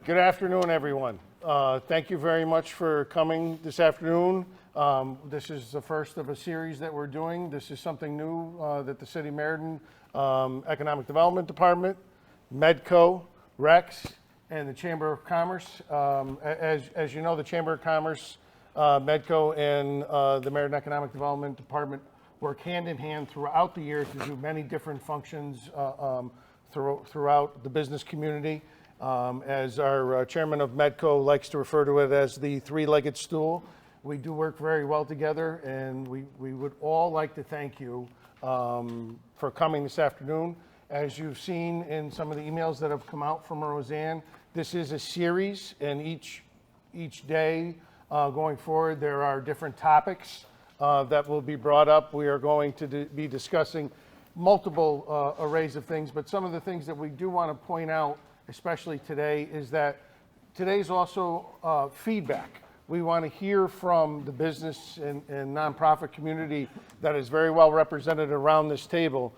Good afternoon, everyone. Thank you very much for coming this afternoon. This is the first of a series that we're doing. This is something new that the City of Meriden Economic Development Department, Medco, Rex, and the Chamber of Commerce. As you know, the Chamber of Commerce, Medco, and the Meriden Economic Development Department work hand in hand throughout the year to do many different functions throughout the business community. As our chairman of Medco likes to refer to it as the three-legged stool, we do work very well together, and we would all like to thank you for coming this afternoon. As you've seen in some of the emails that have come out from Roseanne, this is a series, and each day going forward, there are different topics that will be brought up. We are going to be discussing multiple arrays of things, but some of the things that we do want to point out, especially today, is that today's also feedback. We want to hear from the business and nonprofit community that is very well represented around this table,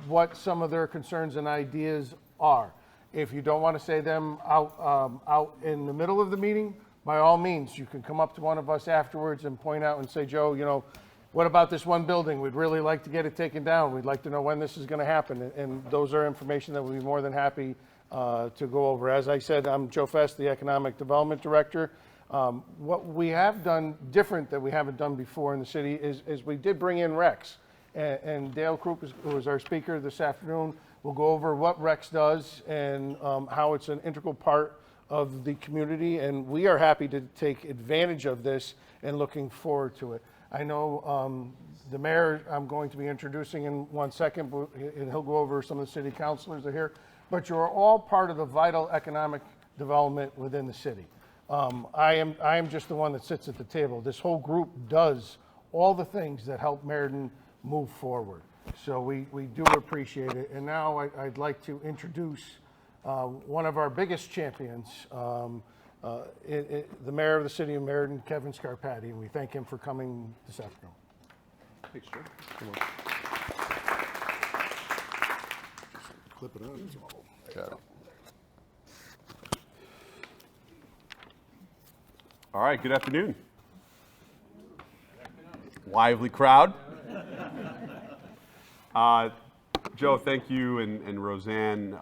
what some of their concerns and ideas are. If you don't want to say them out in the middle of the meeting, by all means, you can come up to one of us afterwards and point out and say, Joe, you know, what about this one building? We'd really like to get it taken down. We'd like to know when this is going to happen. And those are information that we'll be more than happy to go over. As I said, I'm Joe Fest, the Economic Development Director. What we have done different that we haven't done before in the city is we did bring in Rex. And Dale Krupp, who was our speaker this afternoon, will go over what Rex does and how it's an integral part of the community. And we are happy to take advantage of this and looking forward to it. I know the mayor I'm going to be introducing in 1 second, and he'll go over some of the city councilors that are here. But you're all part of the vital economic development within the city. I am just the one that sits at the table. This whole group does all the things that help Meriden move forward. So we do appreciate it. And now I'd like to introduce one of our biggest champions, the mayor of the city of Meriden, Kevin Scarpati, and we thank him for coming this afternoon. Thanks, Joe. Come on. Clip it on. Got it. All right, good afternoon. Lively crowd. Joe, thank you, and Roseanne,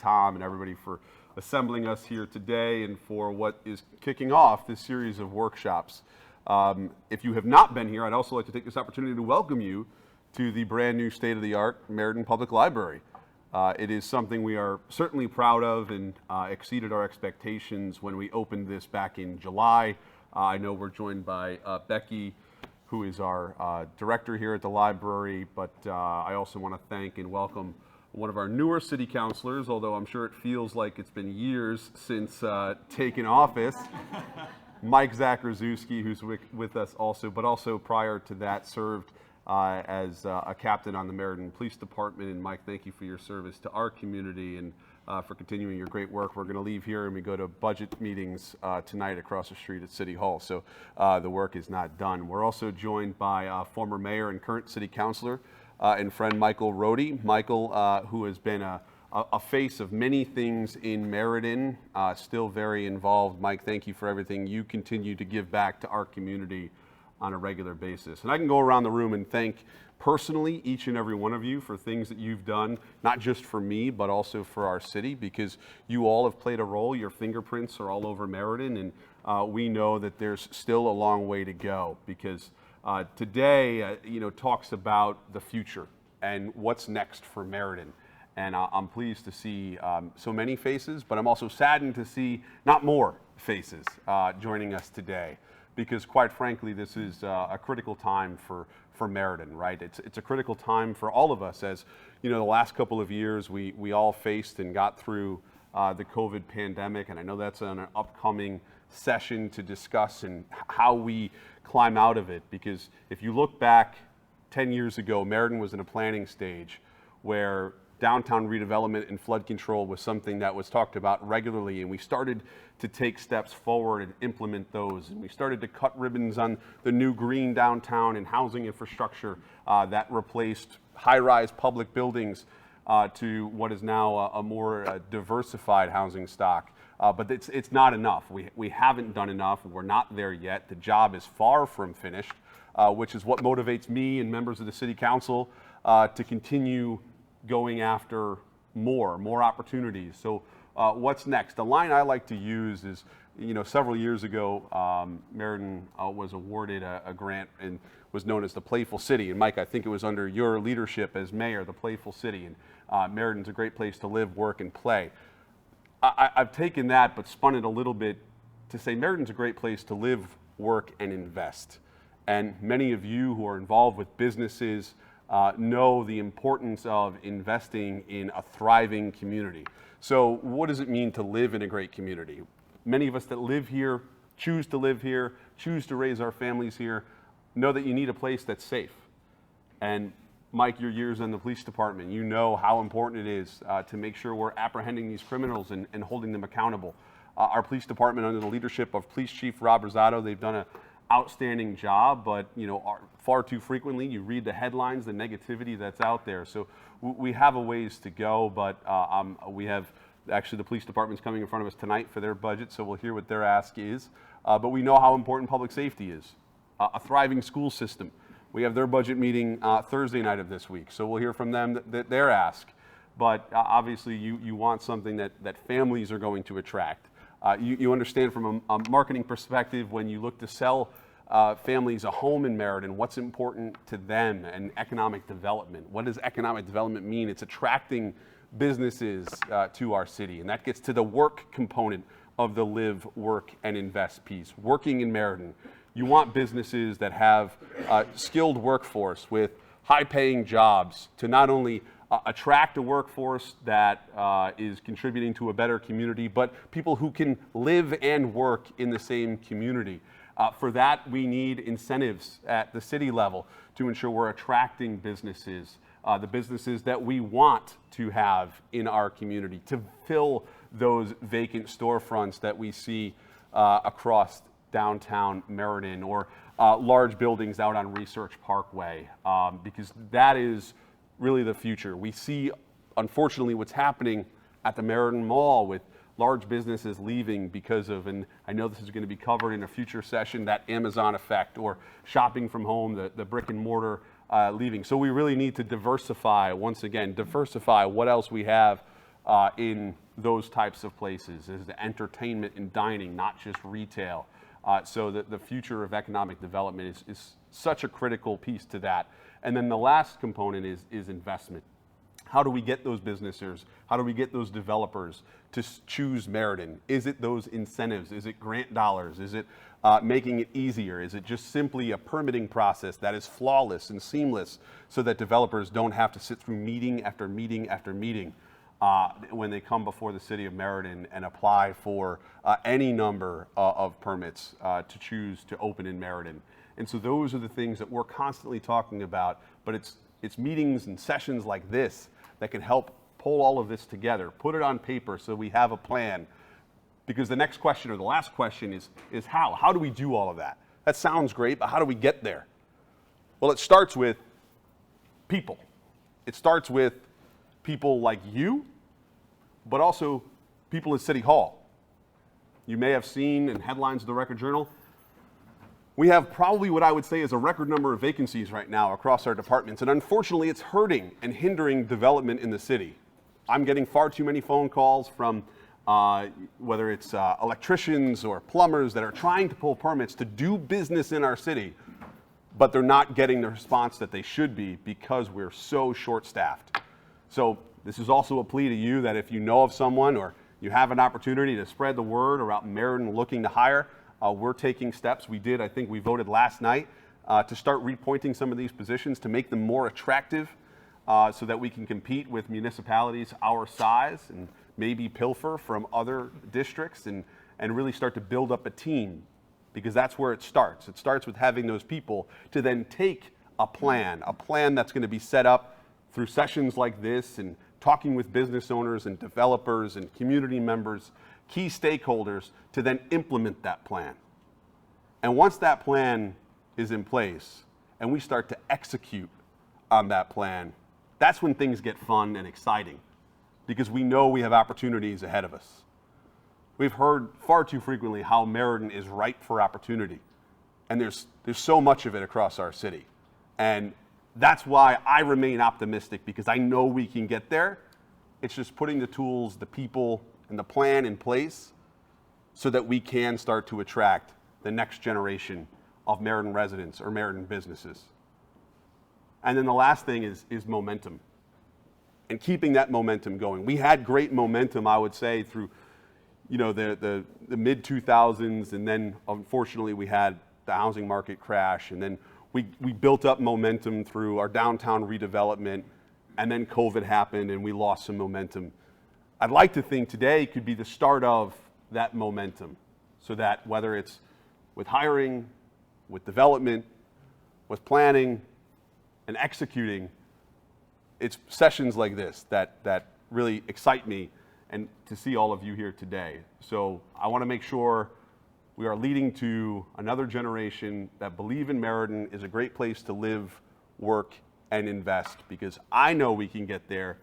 Tom, and everybody for assembling us here today and for what is kicking off this series of workshops. If you have not been here, I'd also like to take this opportunity to welcome you to the brand new state-of-the-art Meriden Public Library. It is something we are certainly proud of and exceeded our expectations when we opened this back in July. I know we're joined by Becky, who is our director here at the library, but I also want to thank and welcome one of our newer city councilors, although I'm sure it feels like it's been years since taking office, Mike Zachrzewski, who's with us also, but also prior to that served as a captain on the Meriden Police Department. And Mike, thank you for your service to our community and for continuing your great work. We're going to leave here and we go to budget meetings tonight across the street at City Hall. So the work is not done. We're also joined by former mayor and current city councilor and friend Michael Rohde. Michael, who has been a face of many things in Meriden, still very involved. Mike, thank you for everything you continue to give back to our community on a regular basis. And I can go around the room and thank personally each and every one of you for things that you've done, not just for me, but also for our city, because you all have played a role. Your fingerprints are all over Meriden, and we know that there's still a long way to go, because today, talks about the future and what's next for Meriden. And I'm pleased to see so many faces, but I'm also saddened to see not more faces joining us today. Because quite frankly, this is a critical time for Meriden, right? It's a critical time for all of us. As you know, the last couple of years, we all faced and got through the COVID pandemic, and I know that's an upcoming session to discuss and how we climb out of it. Because if you look back 10 years ago, Meriden was in a planning stage where downtown redevelopment and flood control was something that was talked about regularly, and we started to take steps forward and implement those. And we started to cut ribbons on the new green downtown and housing infrastructure that replaced high-rise public buildings to what is now a more diversified housing stock. But it's not enough. We haven't done enough. We're not there yet. The job is far from finished, which is what motivates me and members of the City Council to continue going after more opportunities. So what's next? The line I like to use is, several years ago, Meriden was awarded a grant and was known as the Playful City. And Mike, I think it was under your leadership as mayor, the Playful City. And Meriden's a great place to live, work, and play. I've taken that but spun it a little bit to say Meriden's a great place to live, work, and invest. And many of you who are involved with businesses know the importance of investing in a thriving community. So what does it mean to live in a great community? Many of us that live here, choose to live here, choose to raise our families here, know that you need a place that's safe. And Mike, your years in the police department, you know how important it is to make sure we're apprehending these criminals and holding them accountable. Our police department, under the leadership of Police Chief Rob Rosado, they've done an outstanding job, but far too frequently you read the headlines, the negativity that's out there. So we have a ways to go, but we have actually the police department's coming in front of us tonight for their budget, so we'll hear what their ask is. But we know how important public safety is. A thriving school system. We have their budget meeting Thursday night of this week, so we'll hear from them their ask. But obviously you want something that families are going to attract. You understand from a marketing perspective, when you look to sell families a home in Meriden, what's important to them, and economic development. What does economic development mean? It's attracting businesses to our city, and that gets to the work component of the live, work, and invest piece. Working in Meriden, you want businesses that have a skilled workforce with high-paying jobs to not only attract a workforce that is contributing to a better community, but people who can live and work in the same community. For that, we need incentives at the city level to ensure we're attracting businesses, the businesses that we want to have in our community, to fill those vacant storefronts that we see across downtown Meriden, or large buildings out on Research Parkway, because that is really the future. We see, unfortunately, what's happening at the Meriden Mall with large businesses leaving because of, and I know this is going to be covered in a future session, that Amazon effect, or shopping from home, the brick and mortar leaving. So we really need to diversify, once again, diversify what else we have in those types of places. Is the entertainment and dining, not just retail. So the future of economic development is such a critical piece to that. And then the last component is investment. How do we get those businesses? How do we get those developers to choose Meriden? Is it those incentives? Is it grant dollars? Is it making it easier? Is it just simply a permitting process that is flawless and seamless so that developers don't have to sit through meeting after meeting after meeting when they come before the city of Meriden and apply for any number of permits to choose to open in Meriden? And so those are the things that we're constantly talking about, but it's meetings and sessions like this that can help pull all of this together, put it on paper so we have a plan. Because the next question, or the last question, is how? How do we do all of that? That sounds great, but how do we get there? Well, it starts with people. It starts with people like you, but also people at City Hall. You may have seen in headlines of the Record Journal, we have probably what I would say is a record number of vacancies right now across our departments, and unfortunately it's hurting and hindering development in the city. I'm getting far too many phone calls from whether it's electricians or plumbers that are trying to pull permits to do business in our city, but they're not getting the response that they should be because we're so short-staffed. So this is also a plea to you that if you know of someone or you have an opportunity to spread the word about Meriden looking to hire, we're taking steps. We did, I think we voted last night to start repointing some of these positions to make them more attractive so that we can compete with municipalities our size and maybe pilfer from other districts and really start to build up a team, because that's where it starts. It starts with having those people to then take a plan that's going to be set up through sessions like this and talking with business owners and developers and community members, key stakeholders, to then implement that plan. And once that plan is in place and we start to execute on that plan, that's when things get fun and exciting, because we know we have opportunities ahead of us. We've heard far too frequently how Meriden is ripe for opportunity, and there's so much of it across our city. And that's why I remain optimistic, because I know we can get there. It's just putting the tools, the people, and the plan in place so that we can start to attract the next generation of Meriden residents or Meriden businesses. And then the last thing is momentum, and keeping that momentum going. We had great momentum, I would say, through the mid 2000s, and then unfortunately we had the housing market crash, and then we built up momentum through our downtown redevelopment, and then COVID happened and we lost some momentum. I'd like to think today could be the start of that momentum, so that whether it's with hiring, with development, with planning, and executing, it's sessions like this that really excite me, and to see all of you here today. So I want to make sure we are leading to another generation that believe in Meriden is a great place to live, work, and invest, because I know we can get there.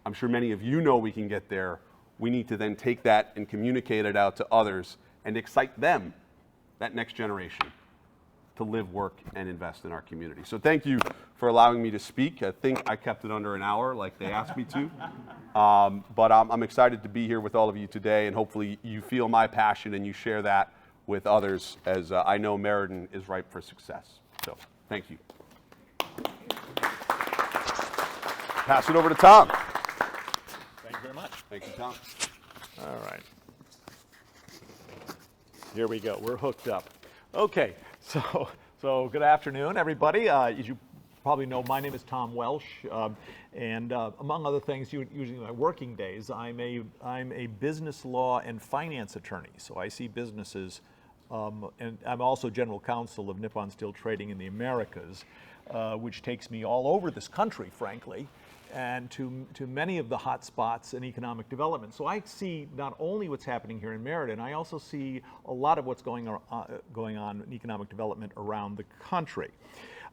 I'm sure many of you know we can get there. We need to then take that and communicate it out to others and excite them, that next generation, to live, work, and invest in our community. So thank you for allowing me to speak. I think I kept it under an hour like they asked me to. But I'm excited to be here with all of you today, and hopefully you feel my passion and you share that with others, as I know Meriden is ripe for success. So thank you. Pass it over to Tom. Thank you very much. Thank you, Tom. All right. Here we go. We're hooked up. Okay. So good afternoon, everybody. As you probably know, my name is Tom Welsh, and among other things, usually my working days, I'm a business law and finance attorney. So I see businesses, and I'm also general counsel of Nippon Steel Trading in the Americas, which takes me all over this country, frankly, and to many of the hot spots in economic development. So I see not only what's happening here in Meriden, I also see a lot of what's going on in economic development around the country.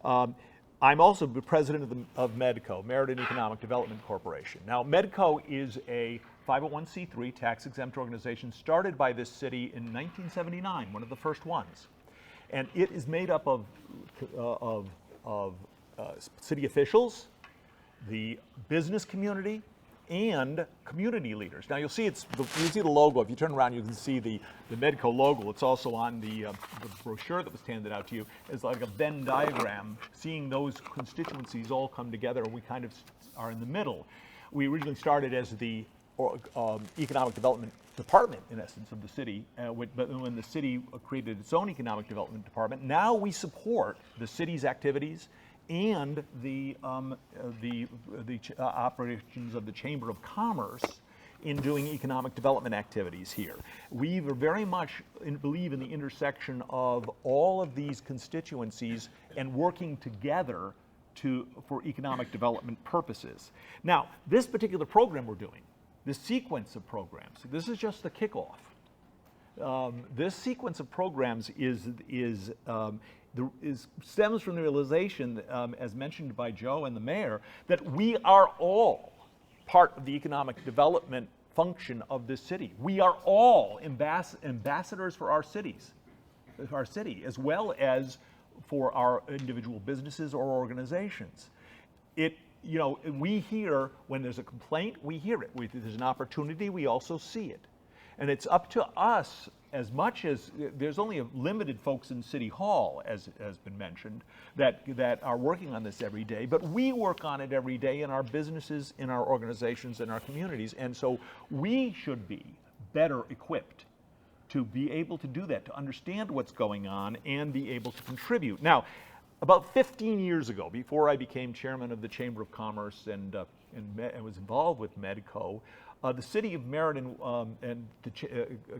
I'm also the president of Medco, Meriden Economic Development Corporation. Now, Medco is a 501c3 tax-exempt organization started by this city in 1979, one of the first ones. And it is made up of city officials, the business community, and community leaders. Now you'll see you see the logo. If you turn around, you can see the Medco logo. It's also on the brochure that was handed out to you. It's like a Venn diagram, seeing those constituencies all come together. We kind of are in the middle. We originally started as the economic development department, in essence, of the city, but when the city created its own economic development department, now we support the city's activities and the operations of the Chamber of Commerce in doing economic development activities here. We very much believe in the intersection of all of these constituencies and working together for economic development purposes. Now, this particular program we're doing, this sequence of programs, this is just the kickoff. This sequence of programs stems from the realization, as mentioned by Joe and the mayor, that we are all part of the economic development function of this city. We are all ambassadors for our city, as well as for our individual businesses or organizations. We hear, when there's a complaint, we hear it. If there's an opportunity, we also see it. And it's up to us, as much as there's only a limited folks in City Hall, as has been mentioned, that are working on this every day, but we work on it every day in our businesses, in our organizations, in our communities. And so we should be better equipped to be able to do that, to understand what's going on and be able to contribute. Now, about 15 years ago, before I became chairman of the Chamber of Commerce and was involved with Medco, the city of Meriden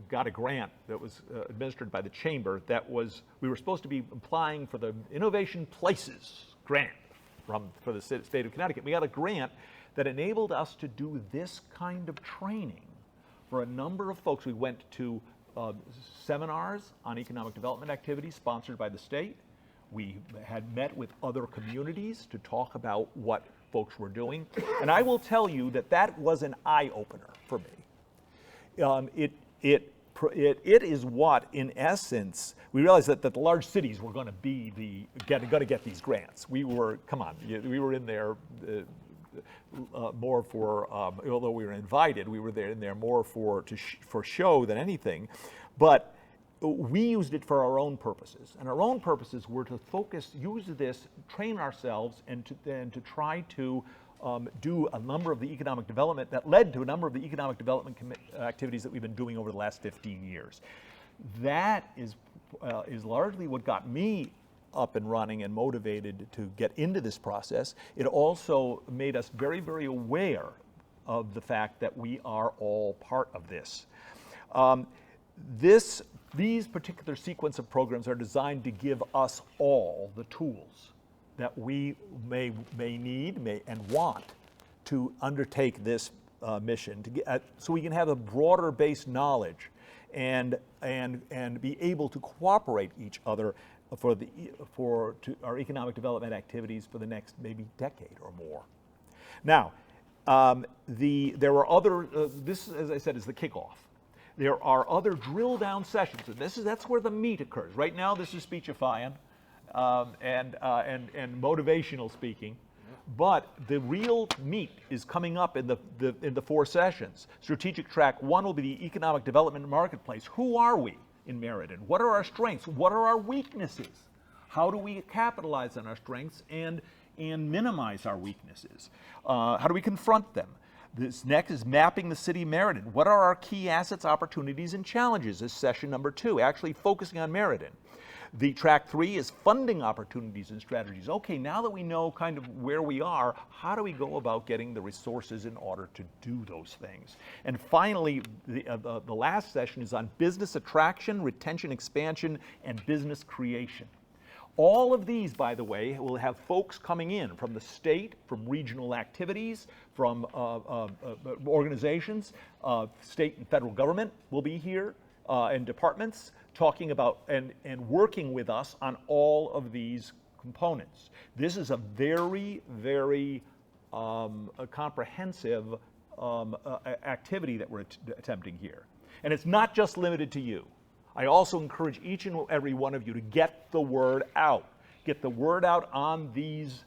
got a grant that was administered by the Chamber we were supposed to be applying for the Innovation Places grant for the state of Connecticut. We got a grant that enabled us to do this kind of training for a number of folks. We went to seminars on economic development activities sponsored by the state. We had met with other communities to talk about what folks were doing. And I will tell you that that was an eye-opener for me. It is what, in essence, we realized that the large cities were going to be going to get these grants. We were, come on, we were in there more for, although we were invited, we were in there more for show than anything. But we used it for our own purposes, and our own purposes were to use this, train ourselves, and to try to do a number of the economic development that led to a number of the economic development activities that we've been doing over the last 15 years. That is largely what got me up and running and motivated to get into this process. It also made us very, very aware of the fact that we are all part of this. These particular sequence of programs are designed to give us all the tools that we may need and want to undertake this mission, so we can have a broader based knowledge and be able to cooperate each other for our economic development activities for the next maybe decade or more. Now, there are other. This, as I said, is the kickoff. There are other drill down sessions, and that's where the meat occurs. Right now, this is speechifying and motivational speaking, but the real meat is coming up in the 4 sessions. Strategic track 1 will be the economic development marketplace. Who are we in Meriden? What are our strengths? What are our weaknesses? How do we capitalize on our strengths and minimize our weaknesses? How do we confront them? This next is mapping the city Meriden. What are our key assets, opportunities, and challenges? This is session number 2, actually focusing on Meriden. The track 3 is funding opportunities and strategies. Okay, now that we know kind of where we are, how do we go about getting the resources in order to do those things? And finally, the last session is on business attraction, retention, expansion, and business creation. All of these, by the way, will have folks coming in from the state, from regional activities, from organizations, state and federal government will be here, and departments talking about and working with us on all of these components. This is a very, very comprehensive activity that we're attempting here. And it's not just limited to you. I also encourage each and every one of you to get the word out. Get the word out on these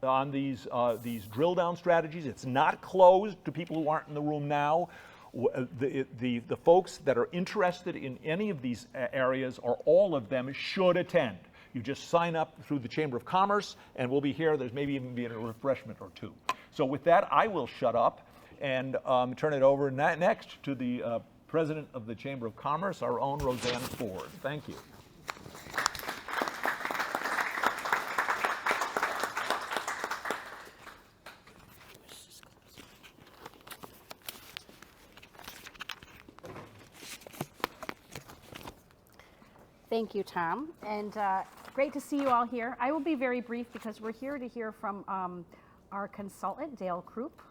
drill down strategies. It's not closed to people who aren't in the room now. The folks that are interested in any of these areas, or all of them, should attend. You just sign up through the Chamber of Commerce, and we'll be here. There's maybe even be a refreshment or 2. So with that, I will shut up and turn it over next to the President of the Chamber of Commerce, our own Roseanne Ford. Thank you. Thank you, Tom, and great to see you all here. I will be very brief because we're here to hear from our consultant, Dale Krupp,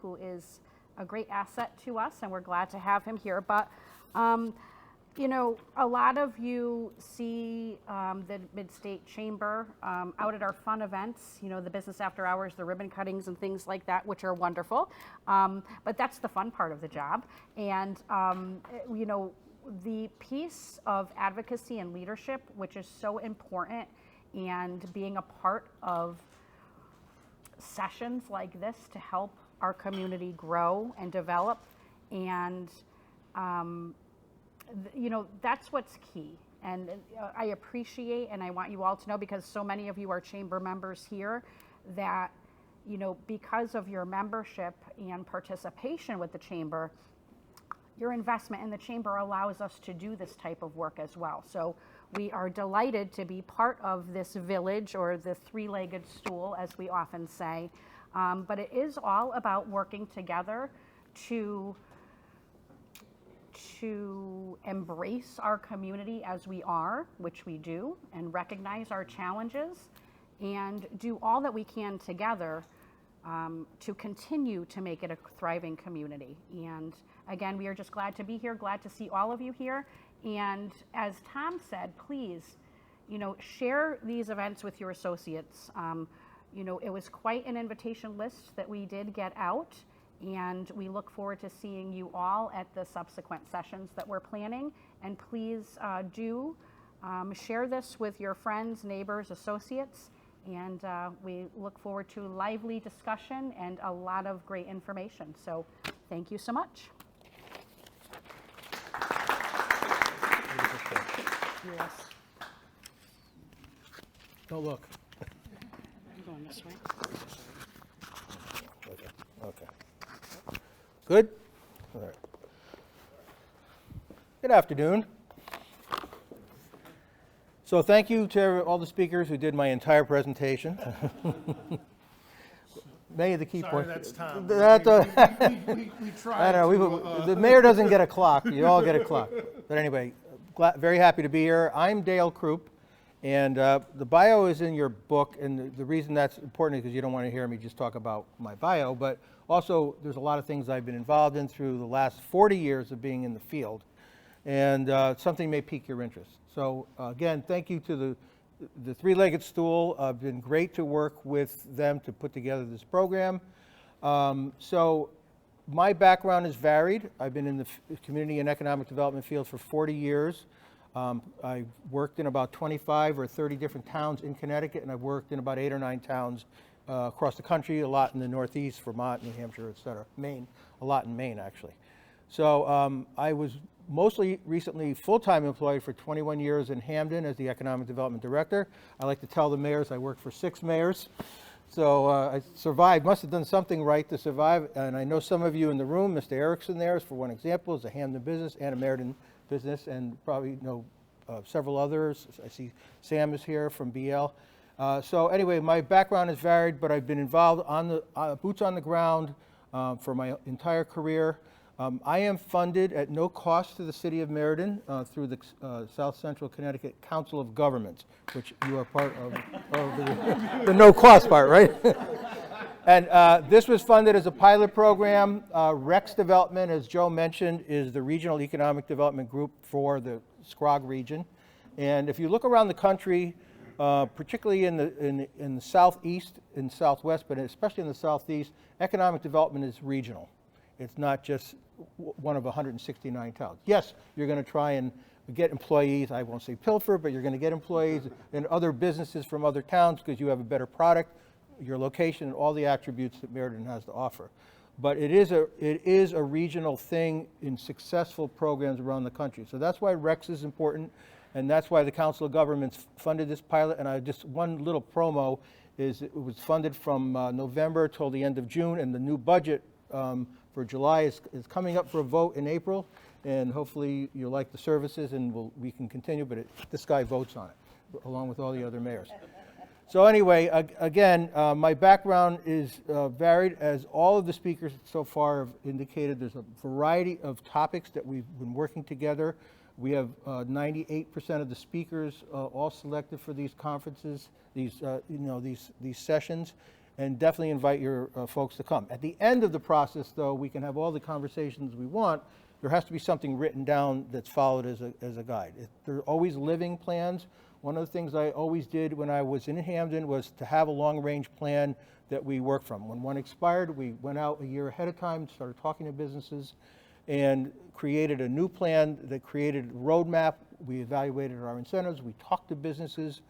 who is a great asset to us, and we're glad to have him here. But, you know, a lot of you see the Mid-State Chamber out at our fun events, you know, the business after hours, the ribbon cuttings and things like that, which are wonderful. But that's the fun part of the job. And, you know, the piece of advocacy and leadership, which is so important, and being a part of sessions like this to help our community grow and develop, and you know, that's what's key. And I appreciate, and I want you all to know, because so many of you are chamber members here, that, you know, because of your membership and participation with the chamber, your investment in the chamber allows us to do this type of work as well. So we are delighted to be part of this village, or the 3-legged stool, as we often say. But it is all about working together to embrace our community as we are, which we do, and recognize our challenges, and do all that we can together to continue to make it a thriving community. And again, we are just glad to be here, glad to see all of you here. And as Tom said, please, you know, share these events with your associates. you know, it was quite an invitation list that we did get out, and we look forward to seeing you all at the subsequent sessions that we're planning. And please do share this with your friends, neighbors, associates, and we look forward to lively discussion and a lot of great information. So thank you so much. Yes. Don't look. I'm going this way. Okay. Good? All right. Good afternoon. So thank you to all the speakers who did my entire presentation. Many of the key Sorry, points. that's Tom. We tried I don't know. to, The mayor doesn't get a clock. You all get a clock. But anyway, very happy to be here. I'm Dale Krupp, and the bio is in your book. And the reason that's important is because you don't want to hear me just talk about my bio, but also there's a lot of things I've been involved in through the last 40 years of being in the field, and something may pique your interest. So again, thank you to the Three-Legged Stool. It's been great to work with them to put together this program. So my background is varied. I've been in the community and economic development field for 40 years. I worked in about 25 or 30 different towns in Connecticut, and I've worked in about 8 or 9 towns across the country, a lot in the Northeast, Vermont, New Hampshire, et cetera. Maine, a lot in Maine, actually. So I was mostly recently full-time employed for 21 years in Hamden as the Economic Development Director. I like to tell the mayors I worked for 6 mayors. So I survived, must have done something right to survive. And I know some of you in the room, Mr. Erickson there, for one example, is a Hamden business and a Meriden business, and probably know several others. I see Sam is here from BL. So anyway, my background is varied, but I've been involved on the boots on the ground for my entire career. I am funded at no cost to the city of Meriden through the South Central Connecticut Council of Governments, which you are part of the no cost part, right? And this was funded as a pilot program. Rex Development, as Joe mentioned, is the regional economic development group for the SCROG region. And if you look around the country, particularly in the southeast and southwest, but especially in the southeast, economic development is regional. It's not just one of 169 towns. Yes, you're going to try and get employees, I won't say pilfer, but you're going to get employees and other businesses from other towns because you have a better product, your location, and all the attributes that Meriden has to offer. But it is a regional thing in successful programs around the country. So that's why Rex is important, and that's why the Council of Governments funded this pilot. And one little promo is it was funded from November till the end of June, and the new budget for July is coming up for a vote in April, and hopefully you'll like the services and we can continue, but this guy votes on it, along with all the other mayors. So anyway, again, my background is varied, as all of the speakers so far have indicated. There's a variety of topics that we've been working together. We have 98% of the speakers all selected for these conferences, these sessions, and definitely invite your folks to come. At the end of the process, though, we can have all the conversations we want. There has to be something written down that's followed as a guide. There are always living plans. One of the things I always did when I was in Hamden was to have a long-range plan that we worked from. When one expired, we went out a year ahead of time, started talking to businesses, and created a new plan that created a roadmap. We evaluated our incentives, we talked to businesses,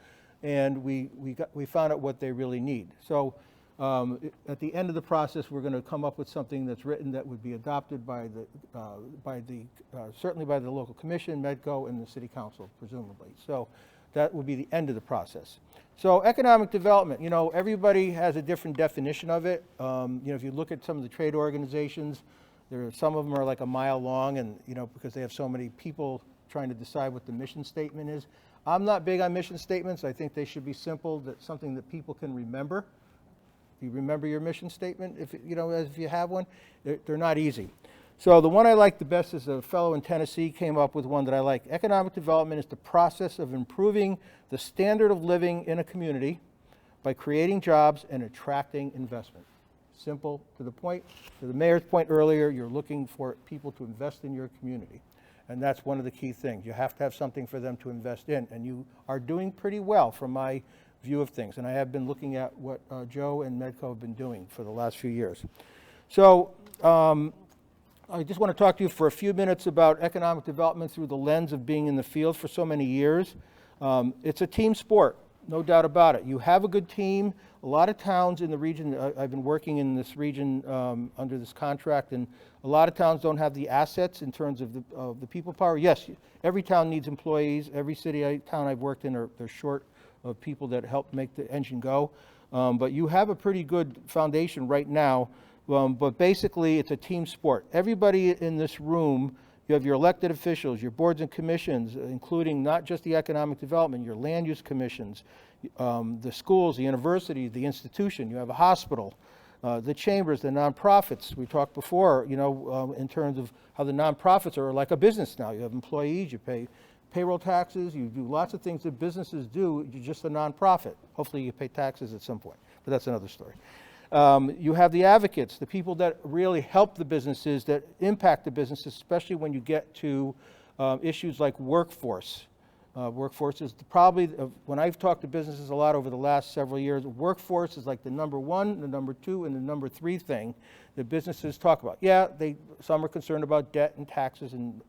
and we found out what they really need. So at the end of the process, we're going to come up with something that's written that would be adopted certainly by the local commission, Medco, and the city council, presumably. So that would be the end of the process. So economic development, everybody has a different definition of it. If you look at some of the trade organizations, some of them are like a mile long, and because they have so many people trying to decide what the mission statement is. I'm not big on mission statements. I think they should be simple, something that people can remember. Do you remember your mission statement? If you have one, they're not easy. So the one I like the best is a fellow in Tennessee came up with one that I like. Economic development is the process of improving the standard of living in a community by creating jobs and attracting investment. Simple, to the point. To the mayor's point earlier, you're looking for people to invest in your community. And that's one of the key things. You have to have something for them to invest in. And you are doing pretty well from my view of things. And I have been looking at what Joe and Medco have been doing for the last few years. So I just want to talk to you for a few minutes about economic development through the lens of being in the field for so many years. It's a team sport, no doubt about it. You have a good team. A lot of towns in the region, I've been working in this region under this contract, and a lot of towns don't have the assets in terms of the people power. Yes, every town needs employees. Every town I've worked in, they're short of people that help make the engine go. But you have a pretty good foundation right now. But basically, it's a team sport. Everybody in this room, you have your elected officials, your boards and commissions, including not just the economic development, your land use commissions, the schools, the university, the institution. You have a hospital, the chambers, the nonprofits. We talked before, in terms of how the nonprofits are like a business now. You have employees, you pay payroll taxes, you do lots of things that businesses do. You're just a nonprofit. Hopefully, you pay taxes at some point, but that's another story. You have the advocates, the people that really help the businesses, that impact the businesses, especially when you get to issues like workforce. Workforce is probably, when I've talked to businesses a lot over the last several years, workforce is like the number one, the number two, and the number three thing that businesses talk about. Yeah, some are concerned about debt and taxes, and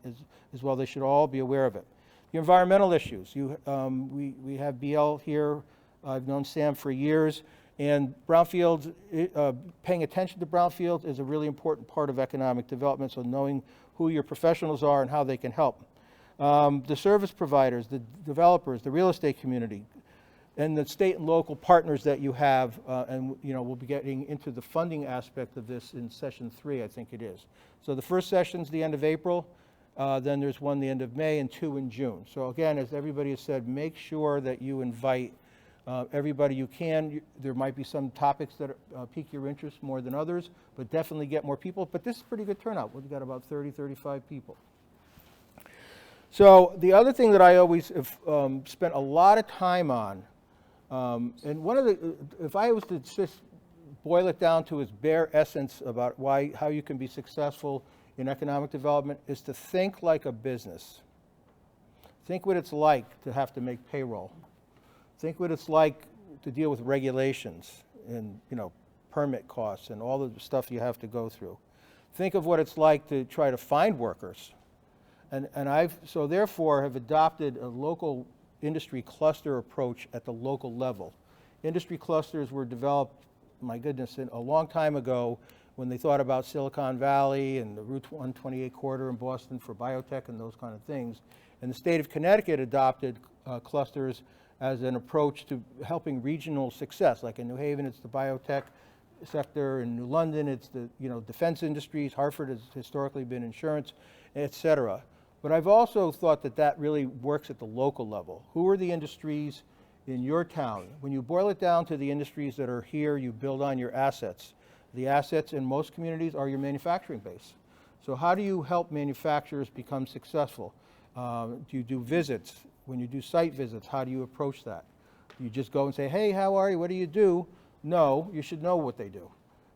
as well, they should all be aware of it. The environmental issues. We have BL here. I've known Sam for years. And brownfields, paying attention to brownfields is a really important part of economic development, so knowing who your professionals are and how they can help. The service providers, the developers, the real estate community, and the state and local partners that you have, and we'll be getting into the funding aspect of this in session 3, I think it is. So the first session's the end of April, then there's one the end of May, and 2 in June. So again, as everybody has said, make sure that you invite everybody you can. There might be some topics that pique your interest more than others, but definitely get more people. But this is a pretty good turnout. We've got about 30, 35 people. So the other thing that I always have spent a lot of time on, and if I was to just boil it down to its bare essence about how you can be successful in economic development, is to think like a business. Think what it's like to have to make payroll. Think what it's like to deal with regulations and permit costs and all the stuff you have to go through. Think of what it's like to try to find workers. And so therefore have adopted a local industry cluster approach at the local level. Industry clusters were developed, my goodness, a long time ago when they thought about Silicon Valley and the Route 128 corridor in Boston for biotech and those kind of things. And the state of Connecticut adopted clusters as an approach to helping regional success. Like in New Haven, it's the biotech sector. In New London, it's the defense industries. Hartford has historically been insurance, et cetera. But I've also thought that really works at the local level. Who are the industries in your town? When you boil it down to the industries that are here, you build on your assets. The assets in most communities are your manufacturing base. So how do you help manufacturers become successful? Do you do visits? When you do site visits, how do you approach that? You just go and say, hey, how are you? What do you do? No, you should know what they do.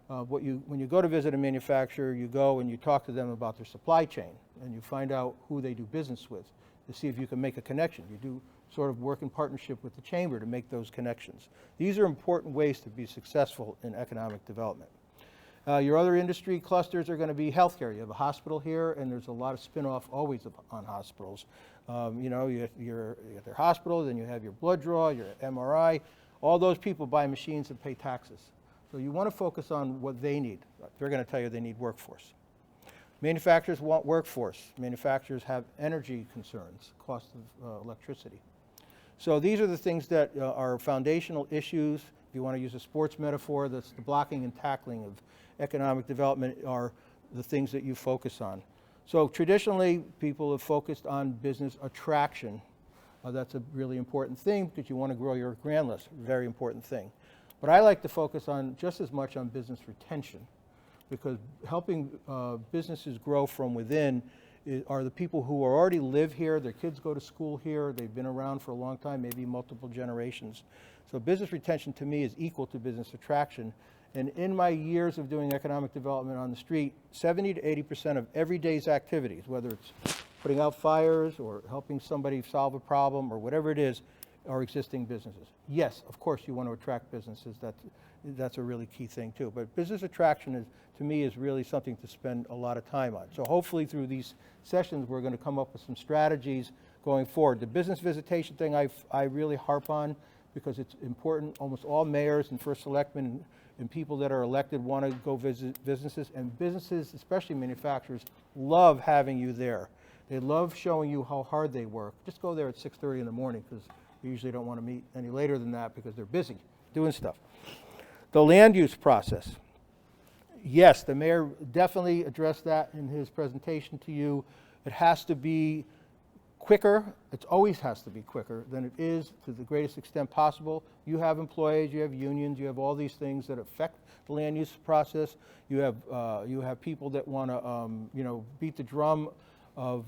When you go to visit a manufacturer, you go and you talk to them about their supply chain, and you find out who they do business with to see if you can make a connection. You do sort of work in partnership with the chamber to make those connections. These are important ways to be successful in economic development. Your other industry clusters are going to be healthcare. You have a hospital here, and there's a lot of spin-off always on hospitals. You have their hospital, then you have your blood draw, your MRI. All those people buy machines and pay taxes. So you want to focus on what they need. They're going to tell you they need workforce. Manufacturers want workforce. Manufacturers have energy concerns, cost of electricity. So these are the things that are foundational issues. If you want to use a sports metaphor, that's the blocking and tackling of economic development are the things that you focus on. So traditionally, people have focused on business attraction. That's a really important thing because you want to grow your grand list, very important thing. But I like to focus on just as much on business retention, because helping businesses grow from within are the people who already live here, their kids go to school here, they've been around for a long time, maybe multiple generations. So business retention to me is equal to business attraction. And in my years of doing economic development on the street, 70 to 80% of every day's activities, whether it's putting out fires or helping somebody solve a problem or whatever it is or existing businesses. Yes, of course you want to attract businesses. That's a really key thing too. But business attraction is, to me, is really something to spend a lot of time on. So hopefully through these sessions we're going to come up with some strategies going forward. The business visitation thing I really harp on because it's important. Almost all mayors and first selectmen and people that are elected want to go visit businesses, and businesses, especially manufacturers, love having you there. They love showing you how hard they work. Just go there at 6:30 in the morning because we usually don't want to meet any later than that because they're busy doing stuff. The land use process. Yes, the mayor definitely addressed that in his presentation to you. It has to be quicker. It always has to be quicker than it is to the greatest extent possible. You have employees, you have unions, you have all these things that affect the land use process. You have people that want to beat the drum of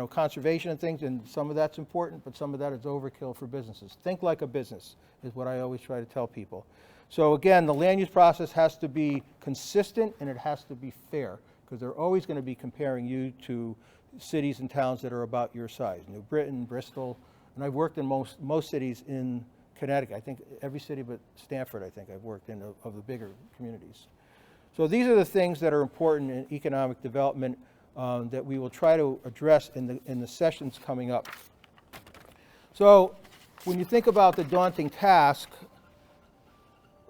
conservation and things, and some of that's important, but some of that is overkill for businesses. Think like a business is what I always try to tell people. So again, the land use process has to be consistent and it has to be fair because they're always going to be comparing you to cities and towns that are about your size. New Britain, Bristol, and I've worked in most cities in Connecticut. I think every city but Stamford, I think I've worked in of the bigger communities. So these are the things that are important in economic development that we will try to address in the sessions coming up. So when you think about the daunting task,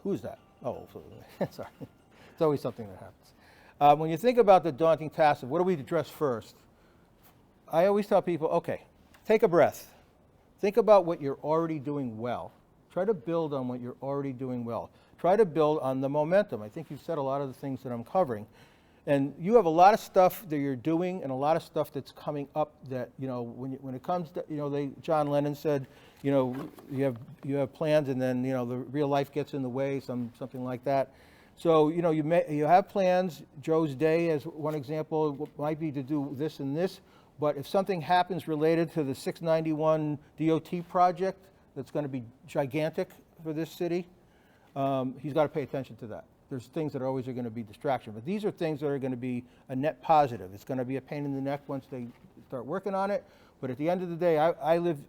who's that? Oh, sorry. It's always something that happens. When you think about the daunting task of what do we address first, I always tell people, okay, take a breath. Think about what you're already doing well. Try to build on what you're already doing well. Try to build on the momentum. I think you've said a lot of the things that I'm covering. And you have a lot of stuff that you're doing and a lot of stuff that's coming up that, when it comes to, John Lennon said, you have plans and then, the real life gets in the way, something like that. So, you have plans. Joe's Day, as one example, might be to do this and this. But if something happens related to the 691 DOT project that's going to be gigantic for this city, he's got to pay attention to that. There's things that are always going to be distraction, but these are things that are going to be a net positive. It's going to be a pain in the neck once they start working on it, but at the end of the day, I live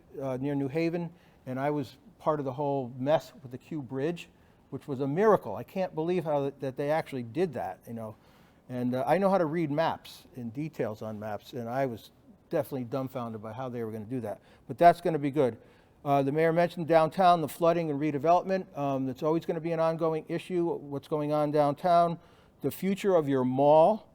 near New Haven, and I was part of the whole mess with the Q Bridge, which was a miracle. I can't believe how that they actually did that, And I know how to read maps and details on maps, and I was definitely dumbfounded by how they were going to do that. But that's going to be good. The mayor mentioned downtown, the flooding and redevelopment. That's always going to be an ongoing issue, what's going on downtown. The future of your mall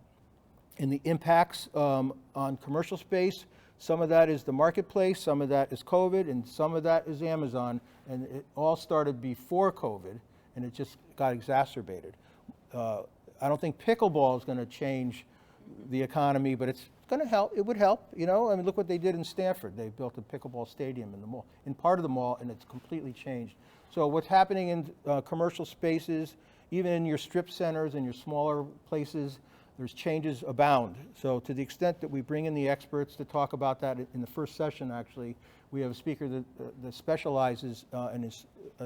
and the impacts on commercial space. Some of that is the marketplace, some of that is COVID, and some of that is Amazon. And it all started before COVID, and it just got exacerbated. I don't think pickleball is going to change the economy, but it's going to help. It would help, look what they did in Stamford. They built a pickleball stadium in the mall, in part of the mall, and it's completely changed. So what's happening in commercial spaces, even in your strip centers and your smaller places, there's changes abound. So to the extent that we bring in the experts to talk about that in the first session, actually, we have a speaker that specializes and is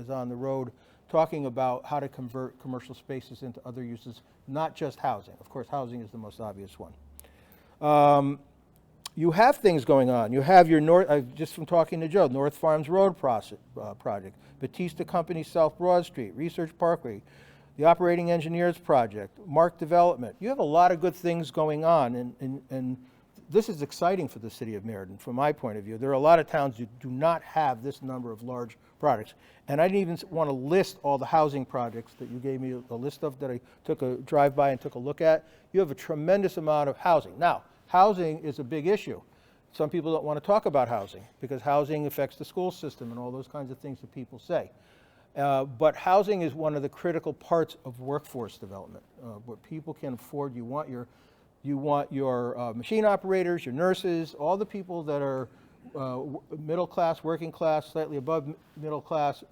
on the road talking about how to convert commercial spaces into other uses, not just housing. Of course, housing is the most obvious one. You have things going on. You have your just from talking to Joe, North Farms Road project, Batista Company South Broad Street, Research Parkway, the Operating Engineers Project, Mark Development. You have a lot of good things going on, and this is exciting for the city of Meriden from my point of view. There are a lot of towns that do not have this number of large projects. And I didn't even want to list all the housing projects that you gave me a list of that I took a drive-by and took a look at. You have a tremendous amount of housing. Now, housing is a big issue. Some people don't want to talk about housing because housing affects the school system and all those kinds of things that people say. But housing is one of the critical parts of workforce development. What people can afford, you want your machine operators, your nurses, all the people that are middle class, working class, slightly above middle class.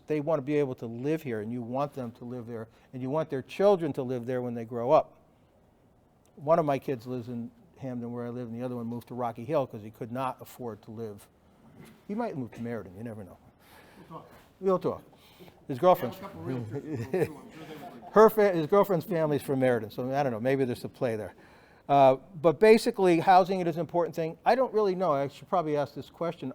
They want to be able to live here, and you want them to live there, and you want their children to live there when they grow up. One of my kids lives in Hamden where I live, and the other one moved to Rocky Hill because he could not afford to live. He might move to Meriden, you never know. We'll talk. His girlfriend's his girlfriend's family's from Meriden, so I don't know, maybe there's a play there. But basically, housing is an important thing. I don't really know. I should probably ask this question.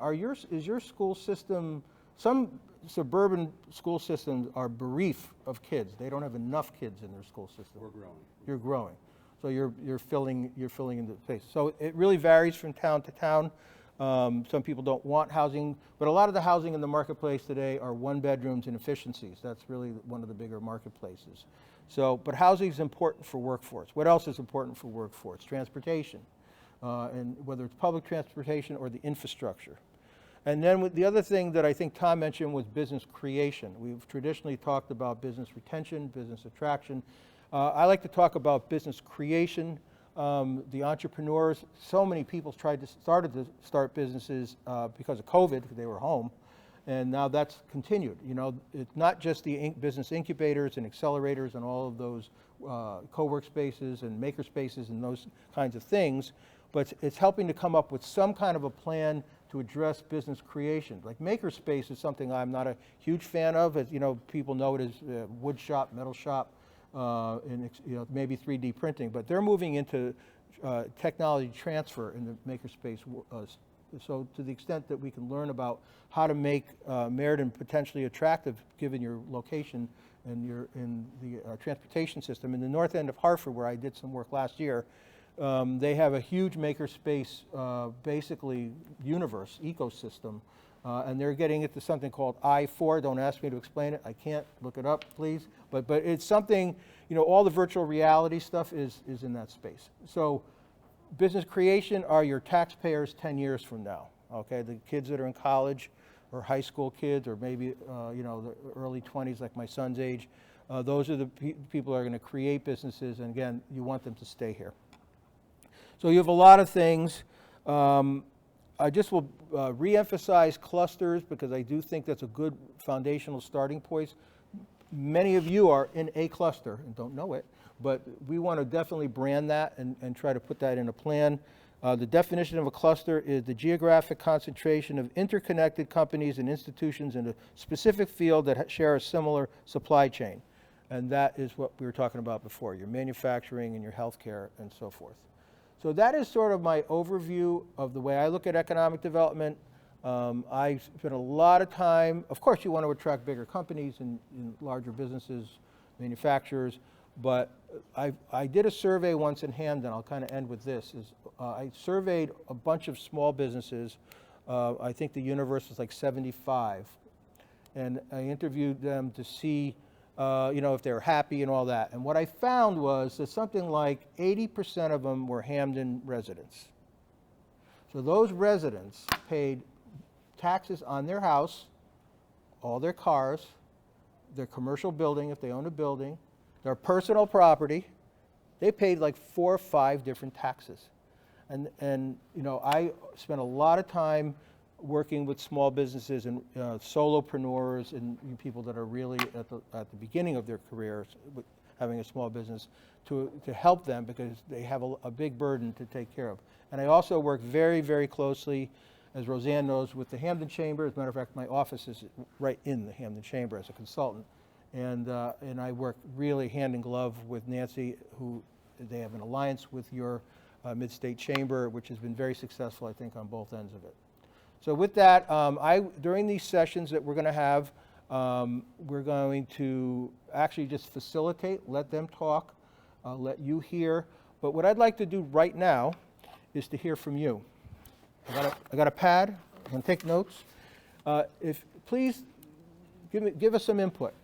Is your school system, some suburban school systems are bereft of kids. They don't have enough kids in their school system. We're growing. You're growing. So you're filling in the space. So it really varies from town to town. Some people don't want housing, but a lot of the housing in the marketplace today are one bedrooms and efficiencies. That's really one of the bigger marketplaces. So, but housing is important for workforce. What else is important for workforce? Transportation, and whether it's public transportation or the infrastructure. And then the other thing that I think Tom mentioned was business creation. We've traditionally talked about business retention, business attraction. I like to talk about business creation. The entrepreneurs, so many people started to start businesses because of COVID, because they were home, and now that's continued. You know, it's not just the business incubators and accelerators and all of those co-work spaces and maker spaces and those kinds of things, but it's helping to come up with some kind of a plan to address business creation. Like makerspace is something I'm not a huge fan of. As you know, people know it as wood shop, metal shop, and maybe 3D printing, but they're moving into technology transfer in the makerspace. So to the extent that we can learn about how to make Meriden potentially attractive, given your location and your in the transportation system. In the north end of Hartford, where I did some work last year, they have a huge makerspace, basically universe, ecosystem, and they're getting it to something called I4. Don't ask me to explain it. I can't. Look it up, please. But it's something, you know, all the virtual reality stuff is in that space. So business creation are your taxpayers 10 years from now, okay? The kids that are in college or high school kids or maybe, you know, the early 20s, like my son's age, those are the people who are going to create businesses, and again, you want them to stay here. So you have a lot of things. I just will re-emphasize clusters because I do think that's a good foundational starting point. Many of you are in a cluster and don't know it, but we want to definitely brand that and try to put that in a plan. The definition of a cluster is the geographic concentration of interconnected companies and institutions in a specific field that share a similar supply chain. And that is what we were talking about before, your manufacturing and your healthcare and so forth. So that is sort of my overview of the way I look at economic development. I spent a lot of time, of course you want to attract bigger companies and larger businesses, manufacturers, but I did a survey once in Hamden. I'll kind of end with this. I surveyed a bunch of small businesses. I think the universe was like 75. And I interviewed them to see you know, if they were happy and all that. And what I found was that something like 80% of them were Hamden residents. So those residents paid taxes on their house, all their cars, their commercial building, if they own a building, their personal property. They paid like 4 or 5 different taxes. And you know, I spent a lot of time working with small businesses and solopreneurs and people that are really at the beginning of their careers, with having a small business, to help them because they have a big burden to take care of. And I also work very, very closely, as Roseanne knows, with the Hamden Chamber. As a matter of fact, my office is right in the Hamden Chamber as a consultant. And I work really hand in glove with Nancy, who they have an alliance with your Mid-State Chamber, which has been very successful, I think, on both ends of it. So with that, during these sessions that we're going to have, we're going to actually just facilitate, let them talk, let you hear. But what I'd like to do right now is to hear from you. I got a pad. I'm going to take notes. Please give us some input.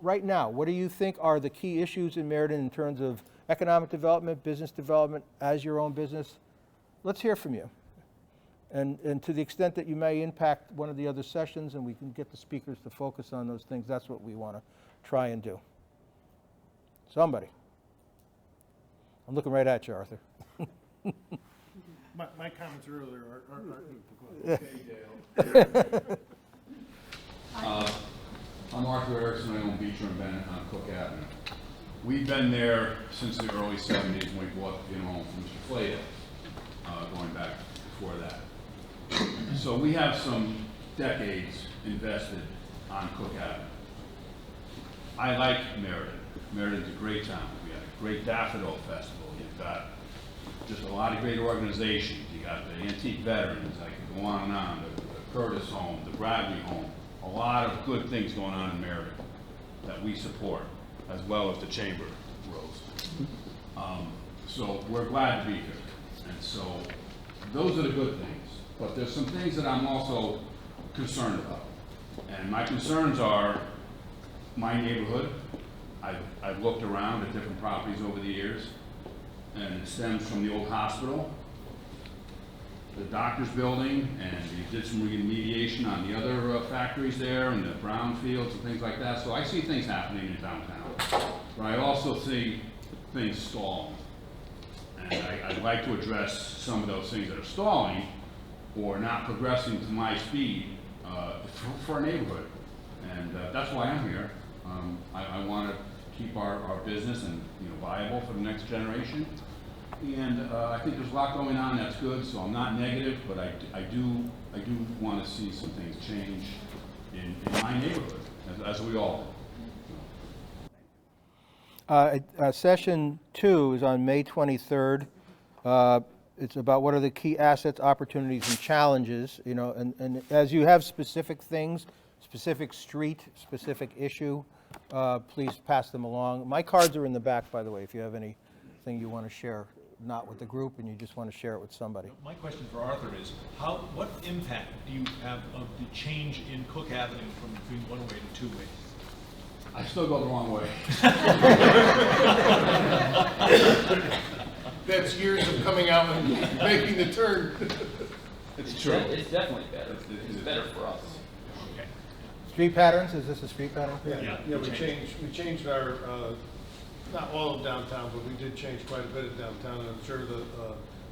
Right now, what do you think are the key issues in Meriden in terms of economic development, business development, as your own business? Let's hear from you. And to the extent that you may impact one of the other sessions and we can get the speakers to focus on those things, that's what we want to try and do. Somebody. I'm looking right at you, Arthur. My comments earlier are I'm Arthur Erickson. I own Beecher and Bennett on Cook Avenue. We've been there since the early 70s when we bought the home from Mr. Flayden, going back before that. So we have some decades invested on Cook Avenue. I like Meriden. Meriden's a great town. We have a great daffodil festival. You've got just a lot of great organizations. You got the Antique Veterans, I could go on and on, the Curtis Home, the Bradley Home, a lot of good things going on in Meriden that we support, as well as the Chamber, Rose. So we're glad to be here. And so those are the good things. But there's some things that I'm also concerned about. And my concerns are my neighborhood. I've looked around at different properties over the years, and it stems from the old hospital, the doctor's building, and we did some remediation on the other factories there, and the brownfields and things like that. So I see things happening in downtown, but I also see things stalling. And I'd like to address some of those things that are stalling or not progressing to my speed for our neighborhood. And that's why I'm here. I want to keep our business and viable for the next generation. And I think there's a lot going on that's good, so I'm not negative, but I do want to see some things change in my neighborhood, as we all do. Session 2 is on May 23rd. It's about what are the key assets, opportunities, and challenges. And as you have specific things, specific street, specific issue, please pass them along. My cards are in the back, by the way, if you have anything you want to share, not with the group, and you just want to share it with somebody. My question for Arthur is, what impact do you have of the change in Cook Avenue from being one-way to two-way? I still go the wrong way. That's years of coming out and making the turn. It's true. It's definitely better. It's better for us. Okay. Street patterns, is this a street pattern? Yeah, we changed our, not all of downtown, but we did change quite a bit of downtown, and I'm sure the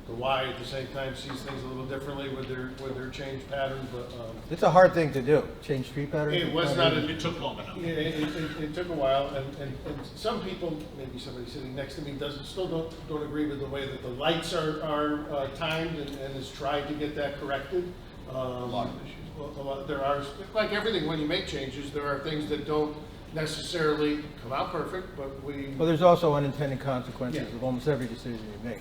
Y at the same time sees things a little differently with their change pattern, but It's a hard thing to do, change street patterns. it was not, It took long enough. yeah, it took a while, and some people, maybe somebody sitting next to me still don't agree with the way that the lights are timed and has tried to get that corrected. A lot of issues. There are, like everything, when you make changes, there are things that don't necessarily come out perfect, but Well, there's also unintended consequences Yeah. of almost every decision you make.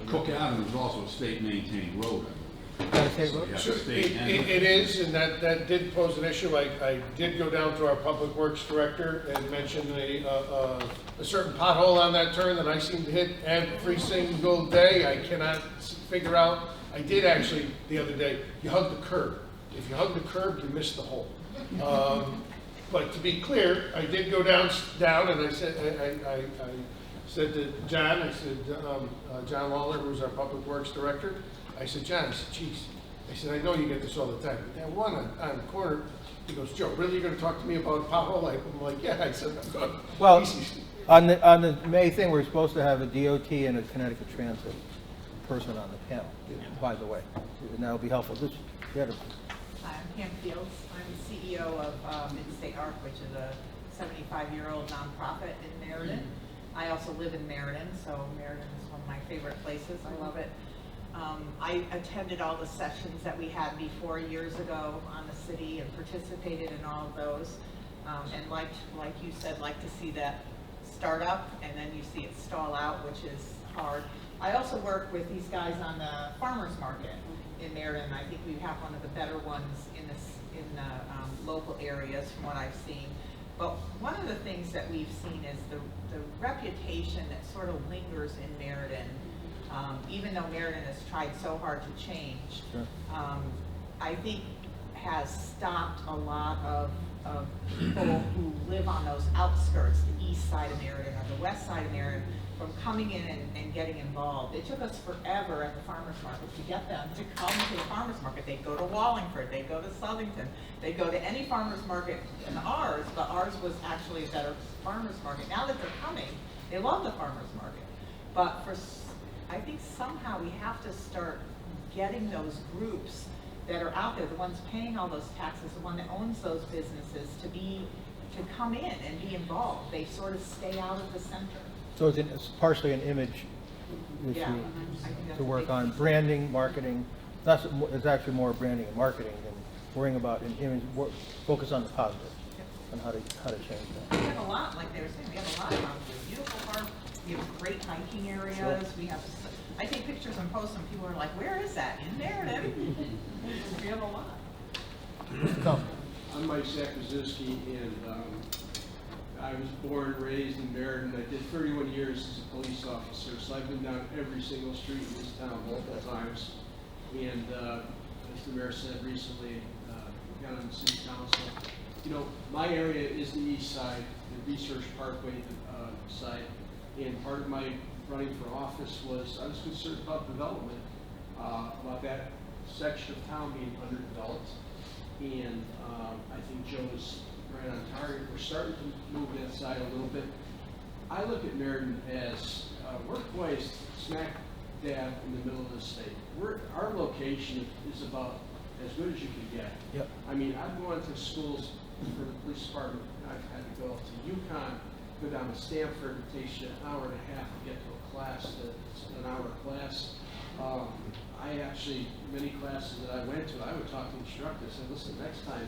Cook Avenue is also a state-maintained road. Gotta take So road? you have to state and- It is, and that did pose an issue. I did go down to our public works director and mention a certain pothole on that turn that I seem to hit every single day. I cannot figure out. I did actually the other day. You hug the curb. If you hug the curb, you miss the hole. But to be clear, I did go down, and I said, I said to John, John Lawler, who's our public works director, I said, John, I said, geez, I said, I know you get this all the time. That one on the corner, he goes, Joe, really, you're going to talk to me about a pothole? I'm like, yeah. I said, I'm good. Well, Easy. on the May thing, we're supposed to have a DOT and a Connecticut Transit person on the panel, by the way, and that'll be helpful. Hi, I'm Pam Fields. I'm the CEO of Mid-State Arc, which is a 75-year-old nonprofit in Meriden. I also live in Meriden, so Meriden is one of my favorite places. I love it. I attended all the sessions that we had before years ago on the city and participated in all of those. And like you said, like to see that start up and then you see it stall out, which is hard. I also work with these guys on the farmers market in Meriden. I think we have one of the better ones in the local areas from what I've seen. But one of the things that we've seen is the reputation that sort of lingers in Meriden, even though Meriden has tried so hard to change. Sure. I think has stopped a lot of people who live on those outskirts, the east side of Meriden or the west side of Meriden, from coming in and getting involved. It took us forever at the farmers market to get them to come to the farmers market. They'd go to Wallingford, they'd go to Southington, they'd go to any farmers market than ours, but ours was actually a better farmers market. Now that they're coming, they love the farmers market. But I think somehow we have to start getting those groups that are out there, the ones paying all those taxes, the one that owns those businesses, to come in and be involved. They sort of stay out of the center. So it's partially an image issue Yeah, I think that's to a work big on. piece. Branding, marketing. It's actually more branding and marketing than worrying about an image. Focus on the positive and how to change that. We have a lot, like they were saying, we have a lot of houses. Beautiful park. We have great hiking areas. We have I take pictures and post them, people are like, where is that? In Meriden? We have a lot. I'm Mike Sakoszewski, and I was born and raised in Meriden. I did 31 years as a police officer, so I've been down every single street in this town multiple times. And as the mayor said recently, got on the city council. You know, my area is the east side, the Research Parkway side, and part of my running for office was I was concerned about development, about that section of town being underdeveloped. And I think Joe is right on target. We're starting to move that side a little bit. I look at Meriden as we're poised smack dab in the middle of the state. Our location is about as good as you can get. Yep. I mean, I've gone to schools for the police department. I've had to go to UConn, go down to Stanford. It takes you an hour and a half to get to a class. It's an hour class. I actually, many classes that I went to, I would talk to instructors and say, listen, next time,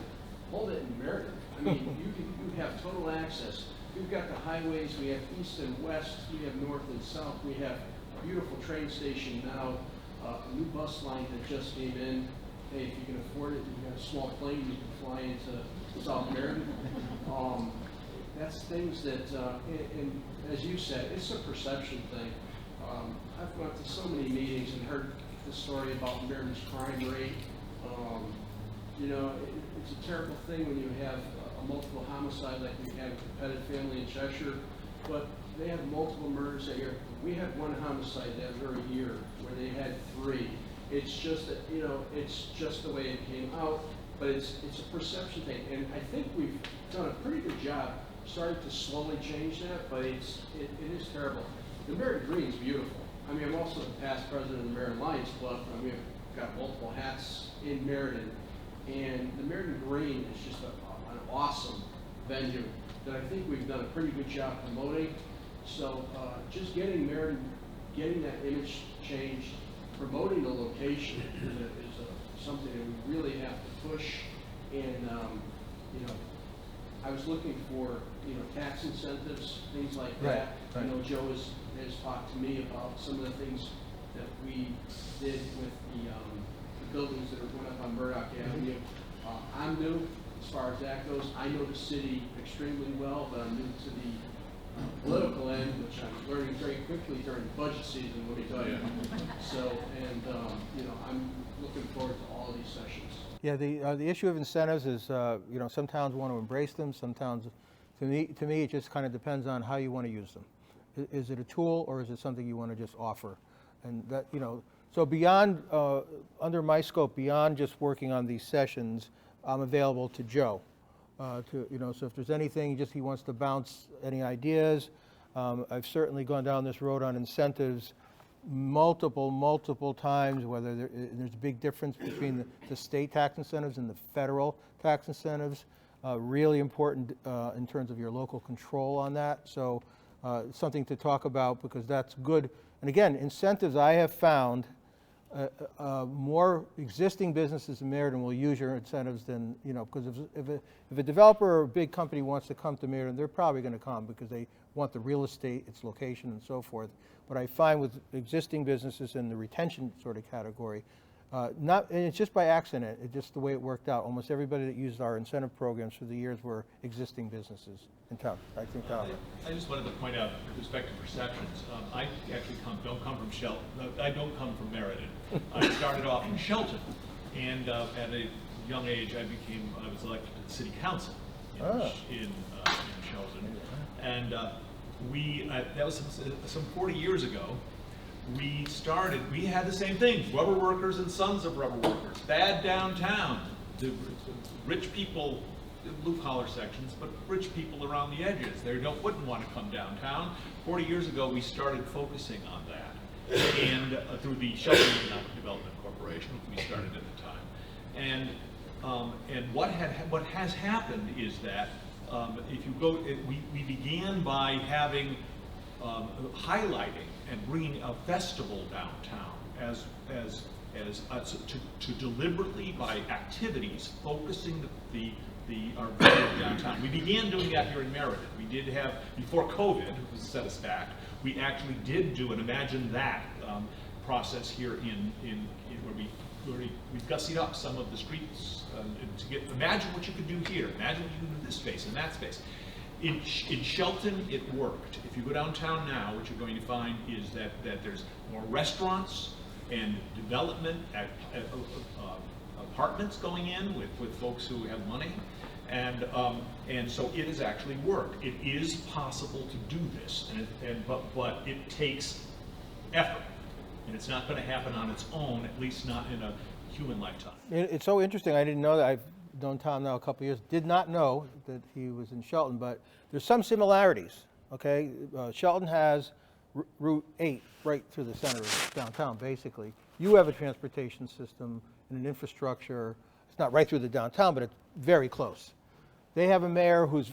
hold it in Meriden. I mean, you have total access. We've got the highways, we have east and west, we have north and south, we have a beautiful train station now, a new bus line that just came in. Hey, if you can afford it, you got a small plane, you can fly into South Meriden. That's things that, and as you said, it's a perception thing. I've gone to so many meetings and heard the story about Meriden's crime rate. You know, it's a terrible thing when you have a multiple homicide like we had with the Pettit family in Cheshire, but they had multiple murders that year. We had one homicide that very year where they had 3. It's just that, you know, it's just the way it came out, but it's a perception thing. And I think we've done a pretty good job starting to slowly change that, but it is terrible. The Meriden Green is beautiful. I mean, I'm also the past president of the Meriden Lions Club. I mean, I've got multiple hats in Meriden. And the Meriden Green is just an awesome venue that I think we've done a pretty good job promoting. So just getting Meriden, getting that image changed, promoting the location is something that we really have to push. And, you know, I was looking for, you know, tax incentives, things like that. Right. I know Joe has talked to me about some of the things that we did with the buildings that went up on Murdoch Avenue. I'm new as far as that goes. I know the city extremely well, but I'm new to the political end, which I'm learning very quickly during budget season, let me tell you. So, and you know, I'm looking forward to all of these sessions. Yeah, the issue of incentives is, you know, some towns want to embrace them, some towns, to me, it just kind of depends on how you want to use them. Is it a tool or is it something you want to just offer? And that, you know, so beyond, under my scope, beyond just working on these sessions, I'm available to Joe. You know, so if there's anything he wants to bounce any ideas, I've certainly gone down this road on incentives multiple times, whether there's a big difference between the state tax incentives and the federal tax incentives. Really important in terms of your local control on that. So something to talk about because that's good. And again, incentives I have found, more existing businesses in Meriden will use your incentives than, you know, because if a developer or a big company wants to come to Meriden, they're probably going to come because they want the real estate, its location, and so forth. But I find with existing businesses in the retention sort of category, and it's just by accident, it's just the way it worked out. Almost everybody that used our incentive programs for the years were existing businesses in town. I think I just wanted to point out with respect to perceptions, I actually don't come from Shelton. I don't come from Meriden. I started off in Shelton, and at a young age I was elected to the city council in Shelton, and that was some 40 years ago. We had the same thing, rubber workers and sons of rubber workers, bad downtown, the rich people, blue collar sections, but rich people around the edges. They wouldn't want to come downtown. 40 years ago, we started focusing on that, and through the Shelton Economic Development Corporation, which we started at the time. And what has happened is that if you go, we began by having highlighting and bringing a festival downtown to deliberately by activities focusing our downtown. We began doing that here in Meriden. We did have, before COVID, it was set us back, we actually did do an Imagine That process here in where we've gussied up some of the streets imagine what you could do here, imagine what you could do in this space and that space. In Shelton, it worked. If you go downtown now, what you're going to find is that there's more restaurants and development, apartments going in with folks who have money, and so it has actually worked. It is possible to do this, but it takes effort, and it's not going to happen on its own, at least not in a human lifetime. It's so interesting. I didn't know that. I've known Tom now a couple of years. Did not know that he was in Shelton, but there's some similarities. Okay, Shelton has Route 8 right through the center of downtown, basically. You have a transportation system and an infrastructure. It's not right through the downtown, but it's very close. They have a mayor who's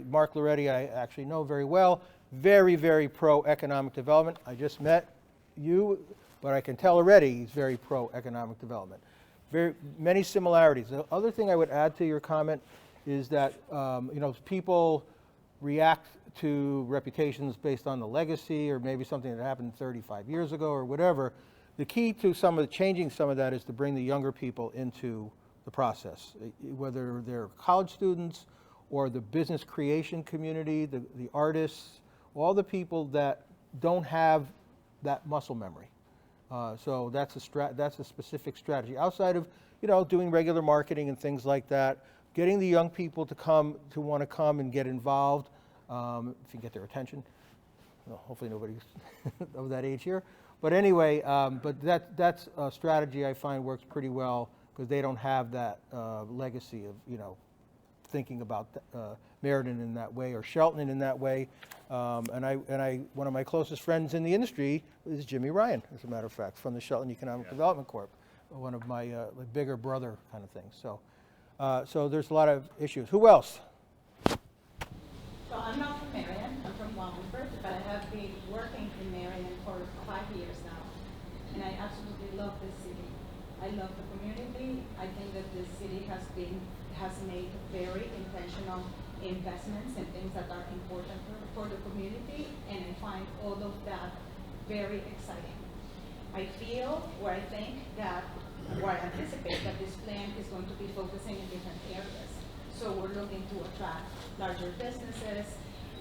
Mark Loretti, I actually know very well, very, very pro-economic development. I just met you, but I can tell already he's very pro-economic development. Very many similarities. The other thing I would add to your comment is that people react to reputations based on the legacy or maybe something that happened 35 years ago or whatever. The key to changing some of that is to bring the younger people into the process, whether they're college students or the business creation community, the artists, all the people that don't have that muscle memory. So that's a specific strategy. Outside of doing regular marketing and things like that, getting the young people to want to come and get involved, if you can get their attention. Well, hopefully nobody's of that age here. But anyway, but that's a strategy I find works pretty well because they don't have that legacy of thinking about Meriden in that way or Shelton in that way. And one of my closest friends in the industry is Jimmy Ryan, as a matter of fact, from the Shelton Economic Development Corp. One of my bigger brother kind of things. So there's a lot of issues. Who else? So I'm not from Meriden, I'm from Wallingford, but I have been working in Meriden for 5 years now. And I absolutely love this city. I love the community. I think that this city has made very intentional investments in things that are important for the community, and I find all of that very exciting. I feel, or I think that, or I anticipate that this plan is going to be focusing in different areas. So we're looking to attract larger businesses,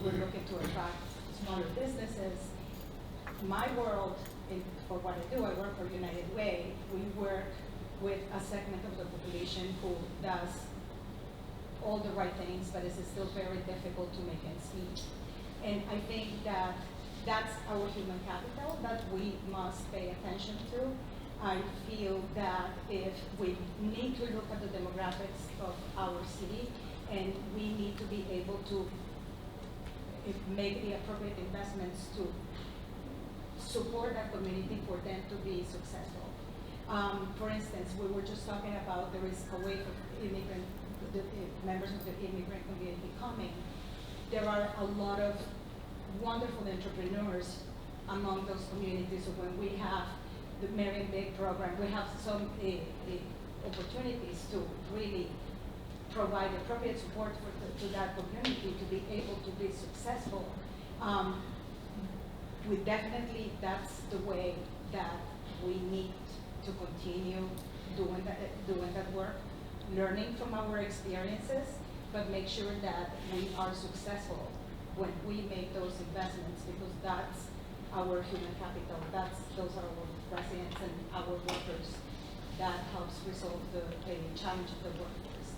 we're looking to attract smaller businesses. My world, for what I do, I work for United Way. We work with a segment of the population who does all the right things, but it's still very difficult to make ends meet. And I think that that's our human capital that we must pay attention to. I feel that if we need to look at the demographics of our city, and we need to be able to make the appropriate investments to support that community for them to be successful. For instance, we were just talking about there is a wave of members of the immigrant community coming. There are a lot of wonderful entrepreneurs among those communities. So when we have the Meriden Big program, we have some opportunities to really provide appropriate support to that community to be able to be successful. That's the way that we need to continue doing that work, learning from our experiences, but make sure that we are successful when we make those investments, because that's our human capital. Those are our residents and our workers. That helps resolve the challenge of the workforce.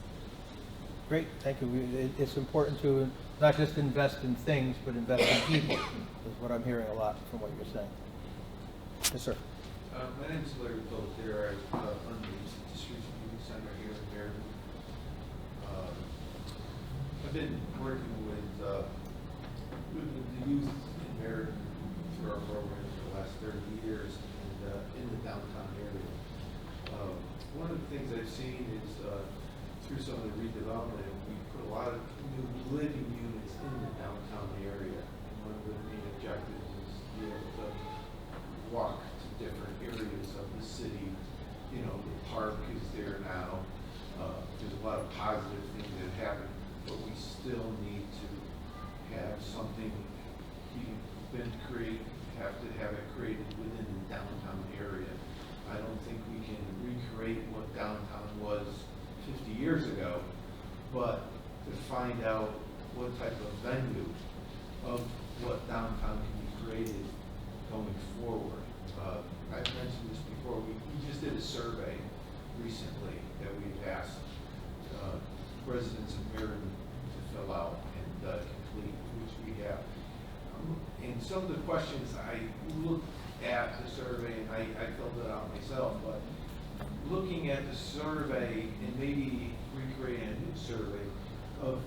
Great, thank you. It's important to not just invest in things, but invest in people, is what I'm hearing a lot from what you're saying. Yes, sir. My name is Larry Pelletier. I run the Distribution Meeting Center here in Meriden. I've been working with the youth in Meriden through our programs for the last 30 years and in the downtown area. One of the things I've seen is through some of the redevelopment, we put a lot of new living units in the downtown area. And one of the main objectives is to be able to walk to different areas of the city. The park is there now. There's a lot of positive things that happen, but we still need to have something, create have to have it created within the downtown area. I don't think we can recreate what downtown was 50 years ago, but to find out what type of venue of what downtown can be created going forward. I've mentioned this before, we just did a survey recently that we've asked residents of Meriden to fill out and complete, which we have. And some of the questions, I looked at the survey and I filled it out myself, but looking at the survey and maybe recreating a new survey of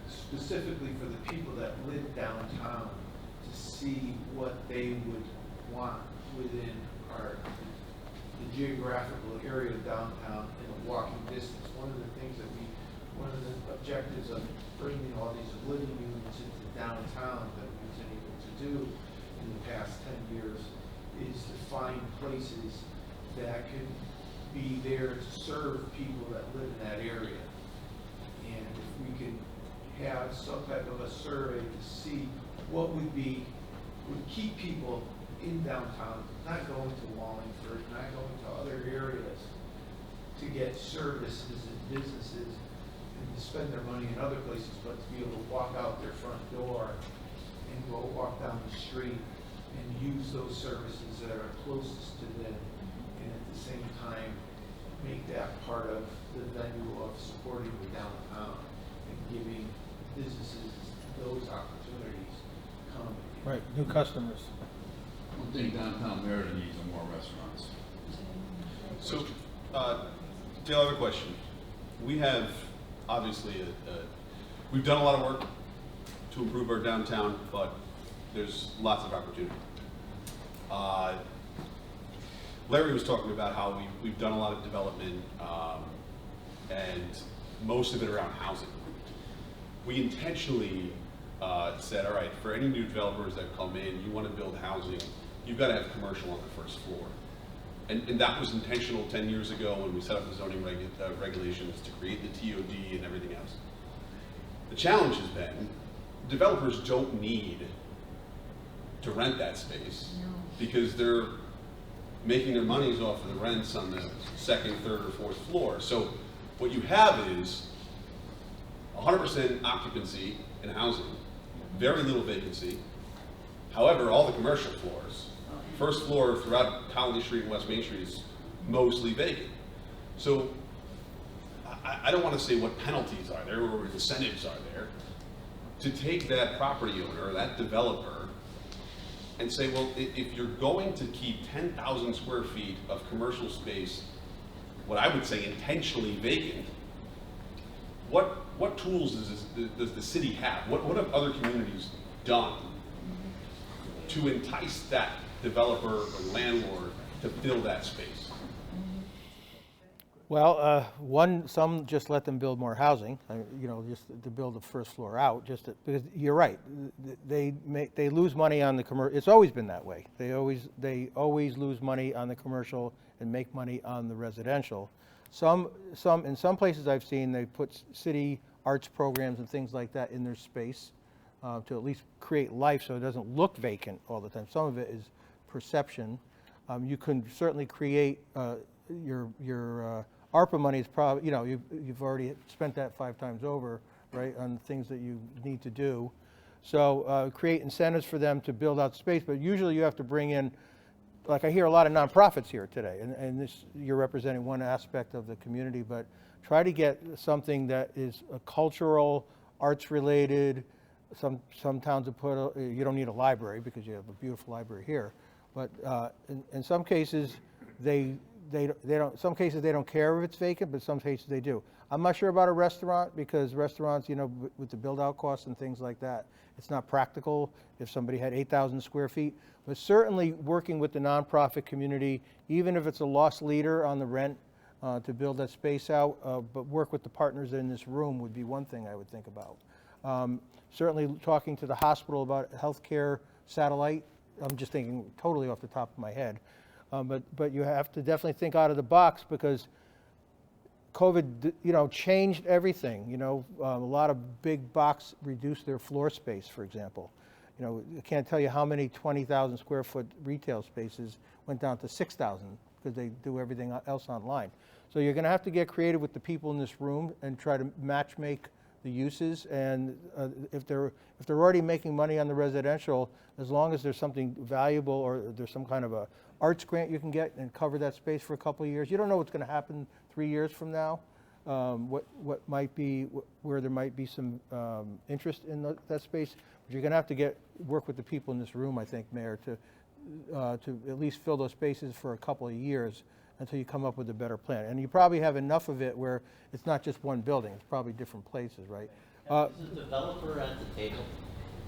specifically for the people that live downtown to see what they would want within the geographical area of downtown in a walking distance. One of the objectives of bringing all these living units into downtown that we've been able to do in the past 10 years is to find places that could be there to serve people that live in that area. And if we could have some type of a survey to see what would keep people in downtown, not going to Wallingford, not going to other areas to get services and businesses and to spend their money in other places, but to be able to walk out their front door and go walk down the street and use those services that are closest to them, and at the same time make that part of the venue of supporting the downtown and giving businesses those opportunities come. Right, new customers. One thing downtown Meriden needs are more restaurants. So, Dale, I have a question. We have, obviously, we've done a lot of work to improve our downtown, but there's lots of opportunity. Larry was talking about how we've done a lot of development, and most of it around housing. We intentionally said, all right, for any new developers that come in, you want to build housing, you've got to have commercial on the first floor. And that was intentional 10 years ago when we set up the zoning regulations to create the TOD and everything else. The challenge has been developers don't need to rent that space because they're making their monies off of the rents on the second, third, or fourth floor. So what you have is 100% occupancy in housing, very little vacancy. However, all the commercial floors, first floor throughout Colony Street and West Main Street is mostly vacant. So I don't want to say what penalties are there or incentives are there to take that property owner, that developer, and say, well, if you're going to keep 10,000 square feet of commercial space, what I would say intentionally vacant, what tools does the city have? What have other communities done to entice that developer or landlord to fill that space? Well, some just let them build more housing, just to build the first floor out, because you're right, they lose money on the commercial. It's always been that way. They always lose money on the commercial and make money on the residential. In some places I've seen, they put city arts programs and things like that in their space to at least create life so it doesn't look vacant all the time. Some of it is perception. You can certainly create your ARPA money is probably, you've already spent that 5 times over, right, on things that you need to do. So create incentives for them to build out space, but usually you have to bring in, like I hear a lot of nonprofits here today, and this, you're representing one aspect of the community, but try to get something that is a cultural, arts related. Some towns have put, you don't need a library because you have a beautiful library here, but in some cases, they don't care if it's vacant, but some cases they do. I'm not sure about a restaurant because restaurants, with the build out costs and things like that, it's not practical if somebody had 8,000 square feet, but certainly working with the nonprofit community, even if it's a loss leader on the rent to build that space out, but work with the partners in this room would be one thing I would think about. Certainly talking to the hospital about healthcare satellite, I'm just thinking totally off the top of my head. But you have to definitely think out of the box because COVID, changed everything. A lot of big box reduced their floor space, for example. You know, I can't tell you how many 20,000 square foot retail spaces went down to 6,000 because they do everything else online. So you're going to have to get creative with the people in this room and try to match make the uses. And if they're already making money on the residential, as long as there's something valuable or there's some kind of a arts grant you can get and cover that space for a couple of years. You don't know what's going to happen 3 years from now. What might be where there might be some interest in that space, but you're going to have to work with the people in this room, I think, Mayor, to at least fill those spaces for a couple of years until you come up with a better plan. And you probably have enough of it where it's not just one building; it's probably different places, right? Is the developer at the table?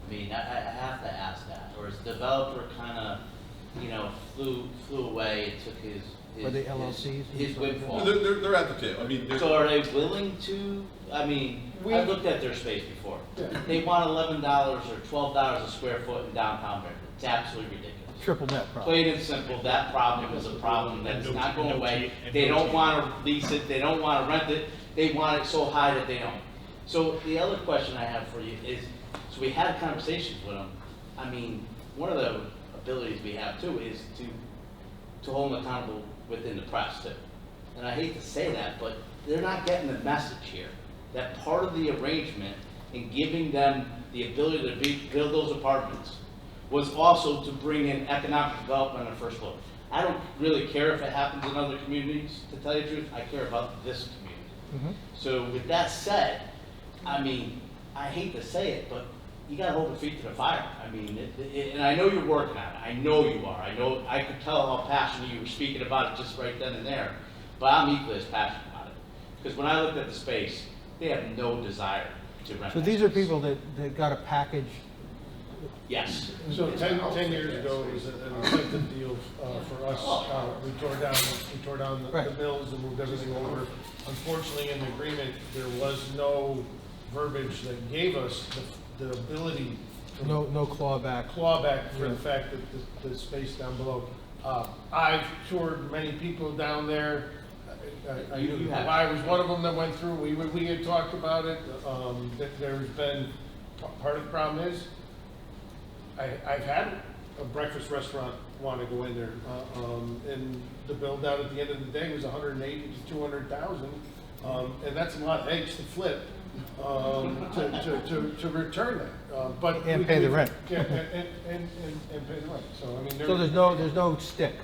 I mean, I have to ask that, or is the developer kind of, you know, flew away and took his the LLCs? His windfall. They're at the table. I mean, so are they willing to? I mean, I looked at their space before. Yeah. They want $11 or $12 a square foot in downtown Maryland. It's absolutely ridiculous. Triple net problem. Plain and simple, that problem is a problem that's not going away. They don't want to lease it. They don't want to rent it. They want it so high that they don't. So the other question I have for you is, so we had conversations with them. I mean, one of the abilities we have too is to hold them accountable within the press too. And I hate to say that, but they're not getting the message here that part of the arrangement in giving them the ability to build those apartments was also to bring in economic development on the first floor. I don't really care if it happens in other communities, to tell you the truth. I care about this community. So with that said, I mean, I hate to say it, but you got to hold your feet to the fire. I mean, and I know you're working on it. I know you are. I could tell how passionate you were speaking about it just right then and there. But I'm equally as passionate about it. Because when I looked at the space, they have no desire to rent. So these are people that got a package. Yes. So 10 years ago, it was an incentive deal for us. We tore down the mills and moved everything over. Unfortunately, in the agreement, there was no verbiage that gave us the ability to no clawback for the fact that the space down below. I've toured many people down there. I was one of them that went through. We had talked about it. That there's been part of the problem is I've had a breakfast restaurant want to go in there, and the build out at the end of the day was 180 to 200,000, and that's a lot of eggs to flip to return that. But and pay the rent. Yeah, and pay the rent. So I mean, so there's no stick.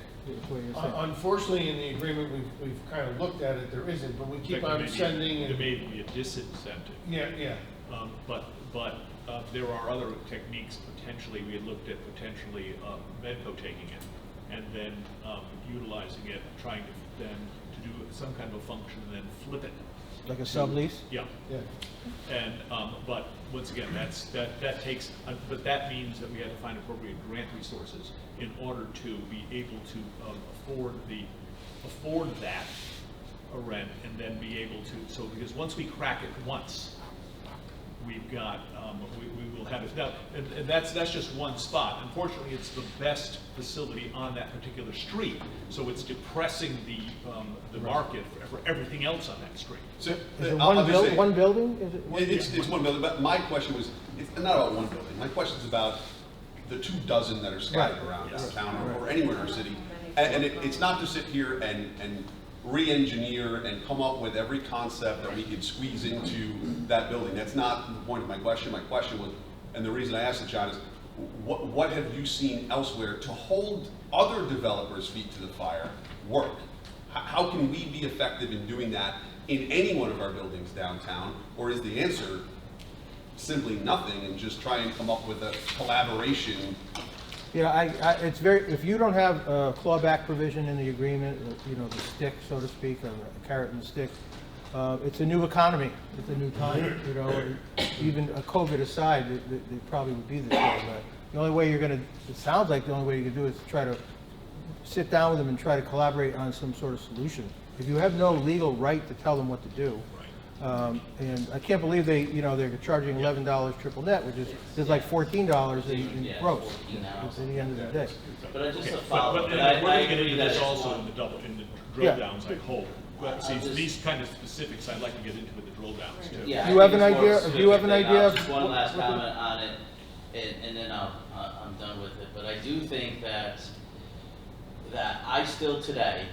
Unfortunately, in the agreement we've kind of looked at it, there isn't. But we keep on sending. There may be a disincentive. Yeah. But there are other techniques potentially. We had looked at potentially Medco taking it and then utilizing it, trying to then to do some kind of a function and then flip it. Like a sublease? Yeah. And but once again, that takes. But that means that we had to find appropriate grant resources in order to be able to afford that a rent and then be able to. So because once we crack it once, we've got we will have it now, and that's just one spot. Unfortunately, it's the best facility on that particular street, so it's depressing the market for everything else on that street. So, is it one building? Is it it's one building, but my question was, it's not about one building. My question is about the 24 that are scattered around downtown or anywhere in our city. And it's not to sit here and re-engineer and come up with every concept that we could squeeze into that building. That's not the point of my question. My question was, and the reason I asked it, John, is what have you seen elsewhere to hold other developers' feet to the fire work? How can we be effective in doing that in any one of our buildings downtown? Or is the answer simply nothing and just try and come up with a collaboration? Yeah, it's very, if you don't have a clawback provision in the agreement, the stick, so to speak, or the carrot and the stick, it's a new economy. It's a new time, even COVID aside, they probably would be this way. But the only way it sounds like the only way you can do it is to try to sit down with them and try to collaborate on some sort of solution. If you have no legal right to tell them what to do, and I can't believe they're charging $11 triple net, which is like $14 in gross at the end of the day. But just a follow-up. But we're going to get agree into that this it's also one. in the drill downs, I hope. But see, these kind of specifics I'd like to get into with the drill downs too. Yeah, Do you have an idea? Do you have an idea? Just one last comment on it. and then I'm done with it. But I do think that I still today,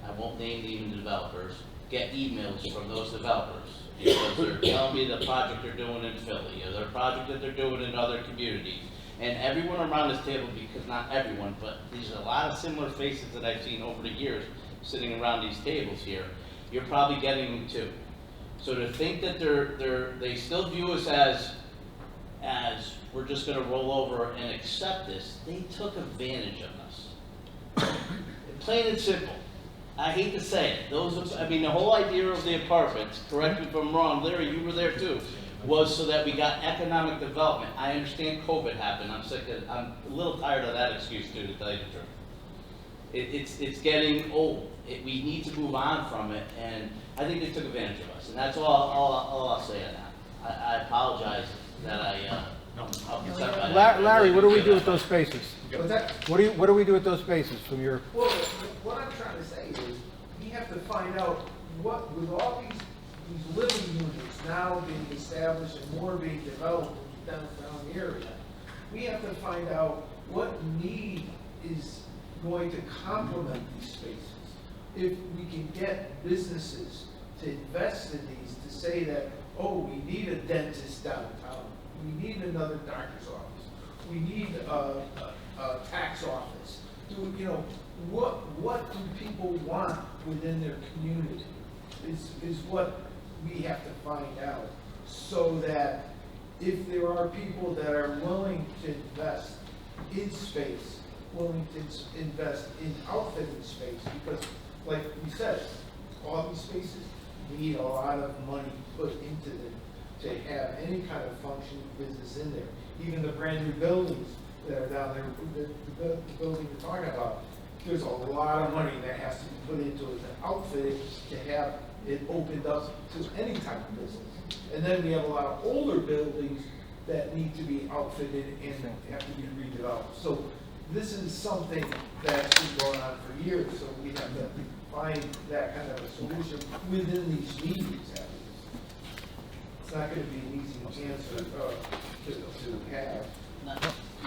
I won't name even the developers, get emails from those developers because they're telling me the project they're doing in Philly or the project that they're doing in other communities. And everyone around this table, because not everyone, but there's a lot of similar faces that I've seen over the years sitting around these tables here, you're probably getting them too. So to think that they still view us as we're just gonna roll over and accept this, they took advantage of us. Plain and simple. I hate to say it. The whole idea of the apartments, correct me if I'm wrong, Larry, you were there too, was so that we got economic development. I understand COVID happened. I'm a little tired of that excuse too, to tell you the truth. It's getting old. We need to move on from it, and I think they took advantage of us, and that's all I'll say on that. I apologize that I'm upset by that. Larry, what do we do with those spaces? What's that? What do we do with those spaces from your? Well, what I'm trying to say is, we have to find out what, with all these living units now being established and more being developed in the downtown area, we have to find out what need is going to complement these spaces. If we can get businesses to invest in these, to say that, oh, we need a dentist downtown, we need another doctor's office, we need a tax office. What do people want within their community is what we have to find out, so that if there are people that are willing to invest in space, willing to invest in outfitting space, because like we said, all these spaces need a lot of money put into them to have any kind of functioning business in there. Even the brand new buildings that are down there, the building you're talking about, there's a lot of money that has to be put into it to outfit it, to have it opened up to any type of business. And then we have a lot of older buildings that need to be outfitted and have to be redeveloped. So this is something that's been going on for years, so we have to find that kind of a solution within these meetings at least. It's not going to be an easy answer to have.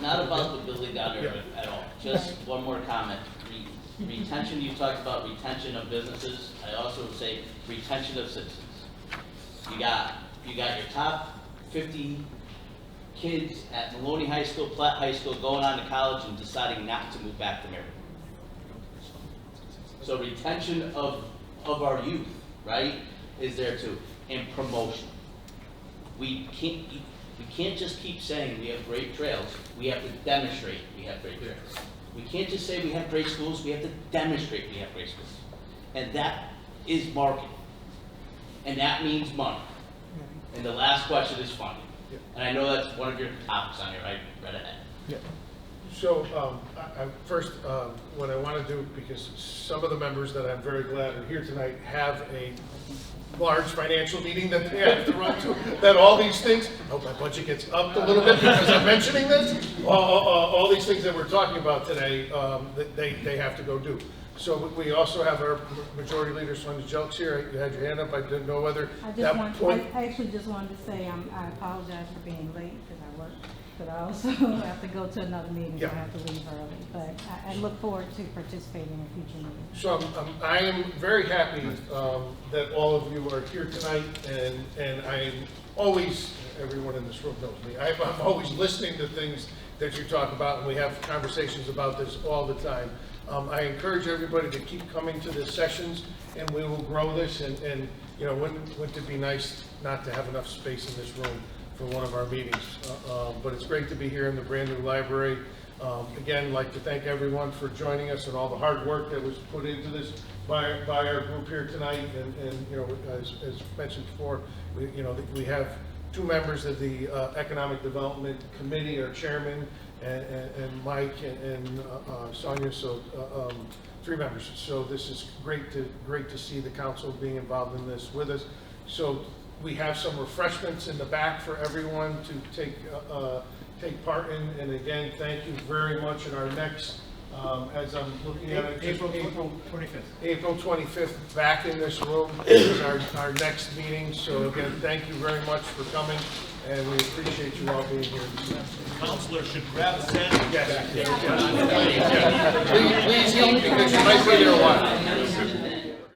Not about the building down there at all. Just one more comment. Retention, you talked about retention of businesses. I also would say retention of citizens. You got your top 50 kids at Maloney High School, Platt High School, going on to college and deciding not to move back to Maryland. So retention of our youth, right, is there too, and promotion. We can't just keep saying we have great trails. We have to demonstrate we have great trails. We can't just say we have great schools. We have to demonstrate we have great schools. And that is marketing. And that means money. And the last question is funding. And I know that's one of your topics on here. I read ahead. Yeah. So first, what I want to do, because some of the members that I'm very glad are here tonight have a large financial meeting that they have to run to, that all these things, I hope my budget gets upped a little bit because I'm mentioning this, all these things that we're talking about today, they have to go do. So we also have our majority leader, Sonia Jelks here. You had your hand up. I didn't know whether I actually just wanted to say I apologize for being late because I work, but I also have to go to another meeting, so I have to leave early. But I look forward to participating in future meetings. So I am very happy that all of you are here tonight, and I'm always, everyone in this room knows me, I'm always listening to things that you talk about, and we have conversations about this all the time. I encourage everybody to keep coming to the sessions, and we will grow this, and you know, wouldn't it be nice not to have enough space in this room for one of our meetings? But it's great to be here in the brand new library. Again, I'd like to thank everyone for joining us and all the hard work that was put into this by our group here tonight. And you know, as mentioned before, we have two members of the Economic Development Committee, our chairman, and Mike and Sonia, so 3 members. So this is great to see the council being involved in this with us. So we have some refreshments in the back for everyone to take part in. And again, thank you very much. And our next As I'm looking at it, just April 25th. April 25th, back in this room is our next meeting. So again, thank you very much for coming, and we appreciate you all being here this afternoon. Counselor should grab a sandwich. Yes. Please eat, because you might be there a while.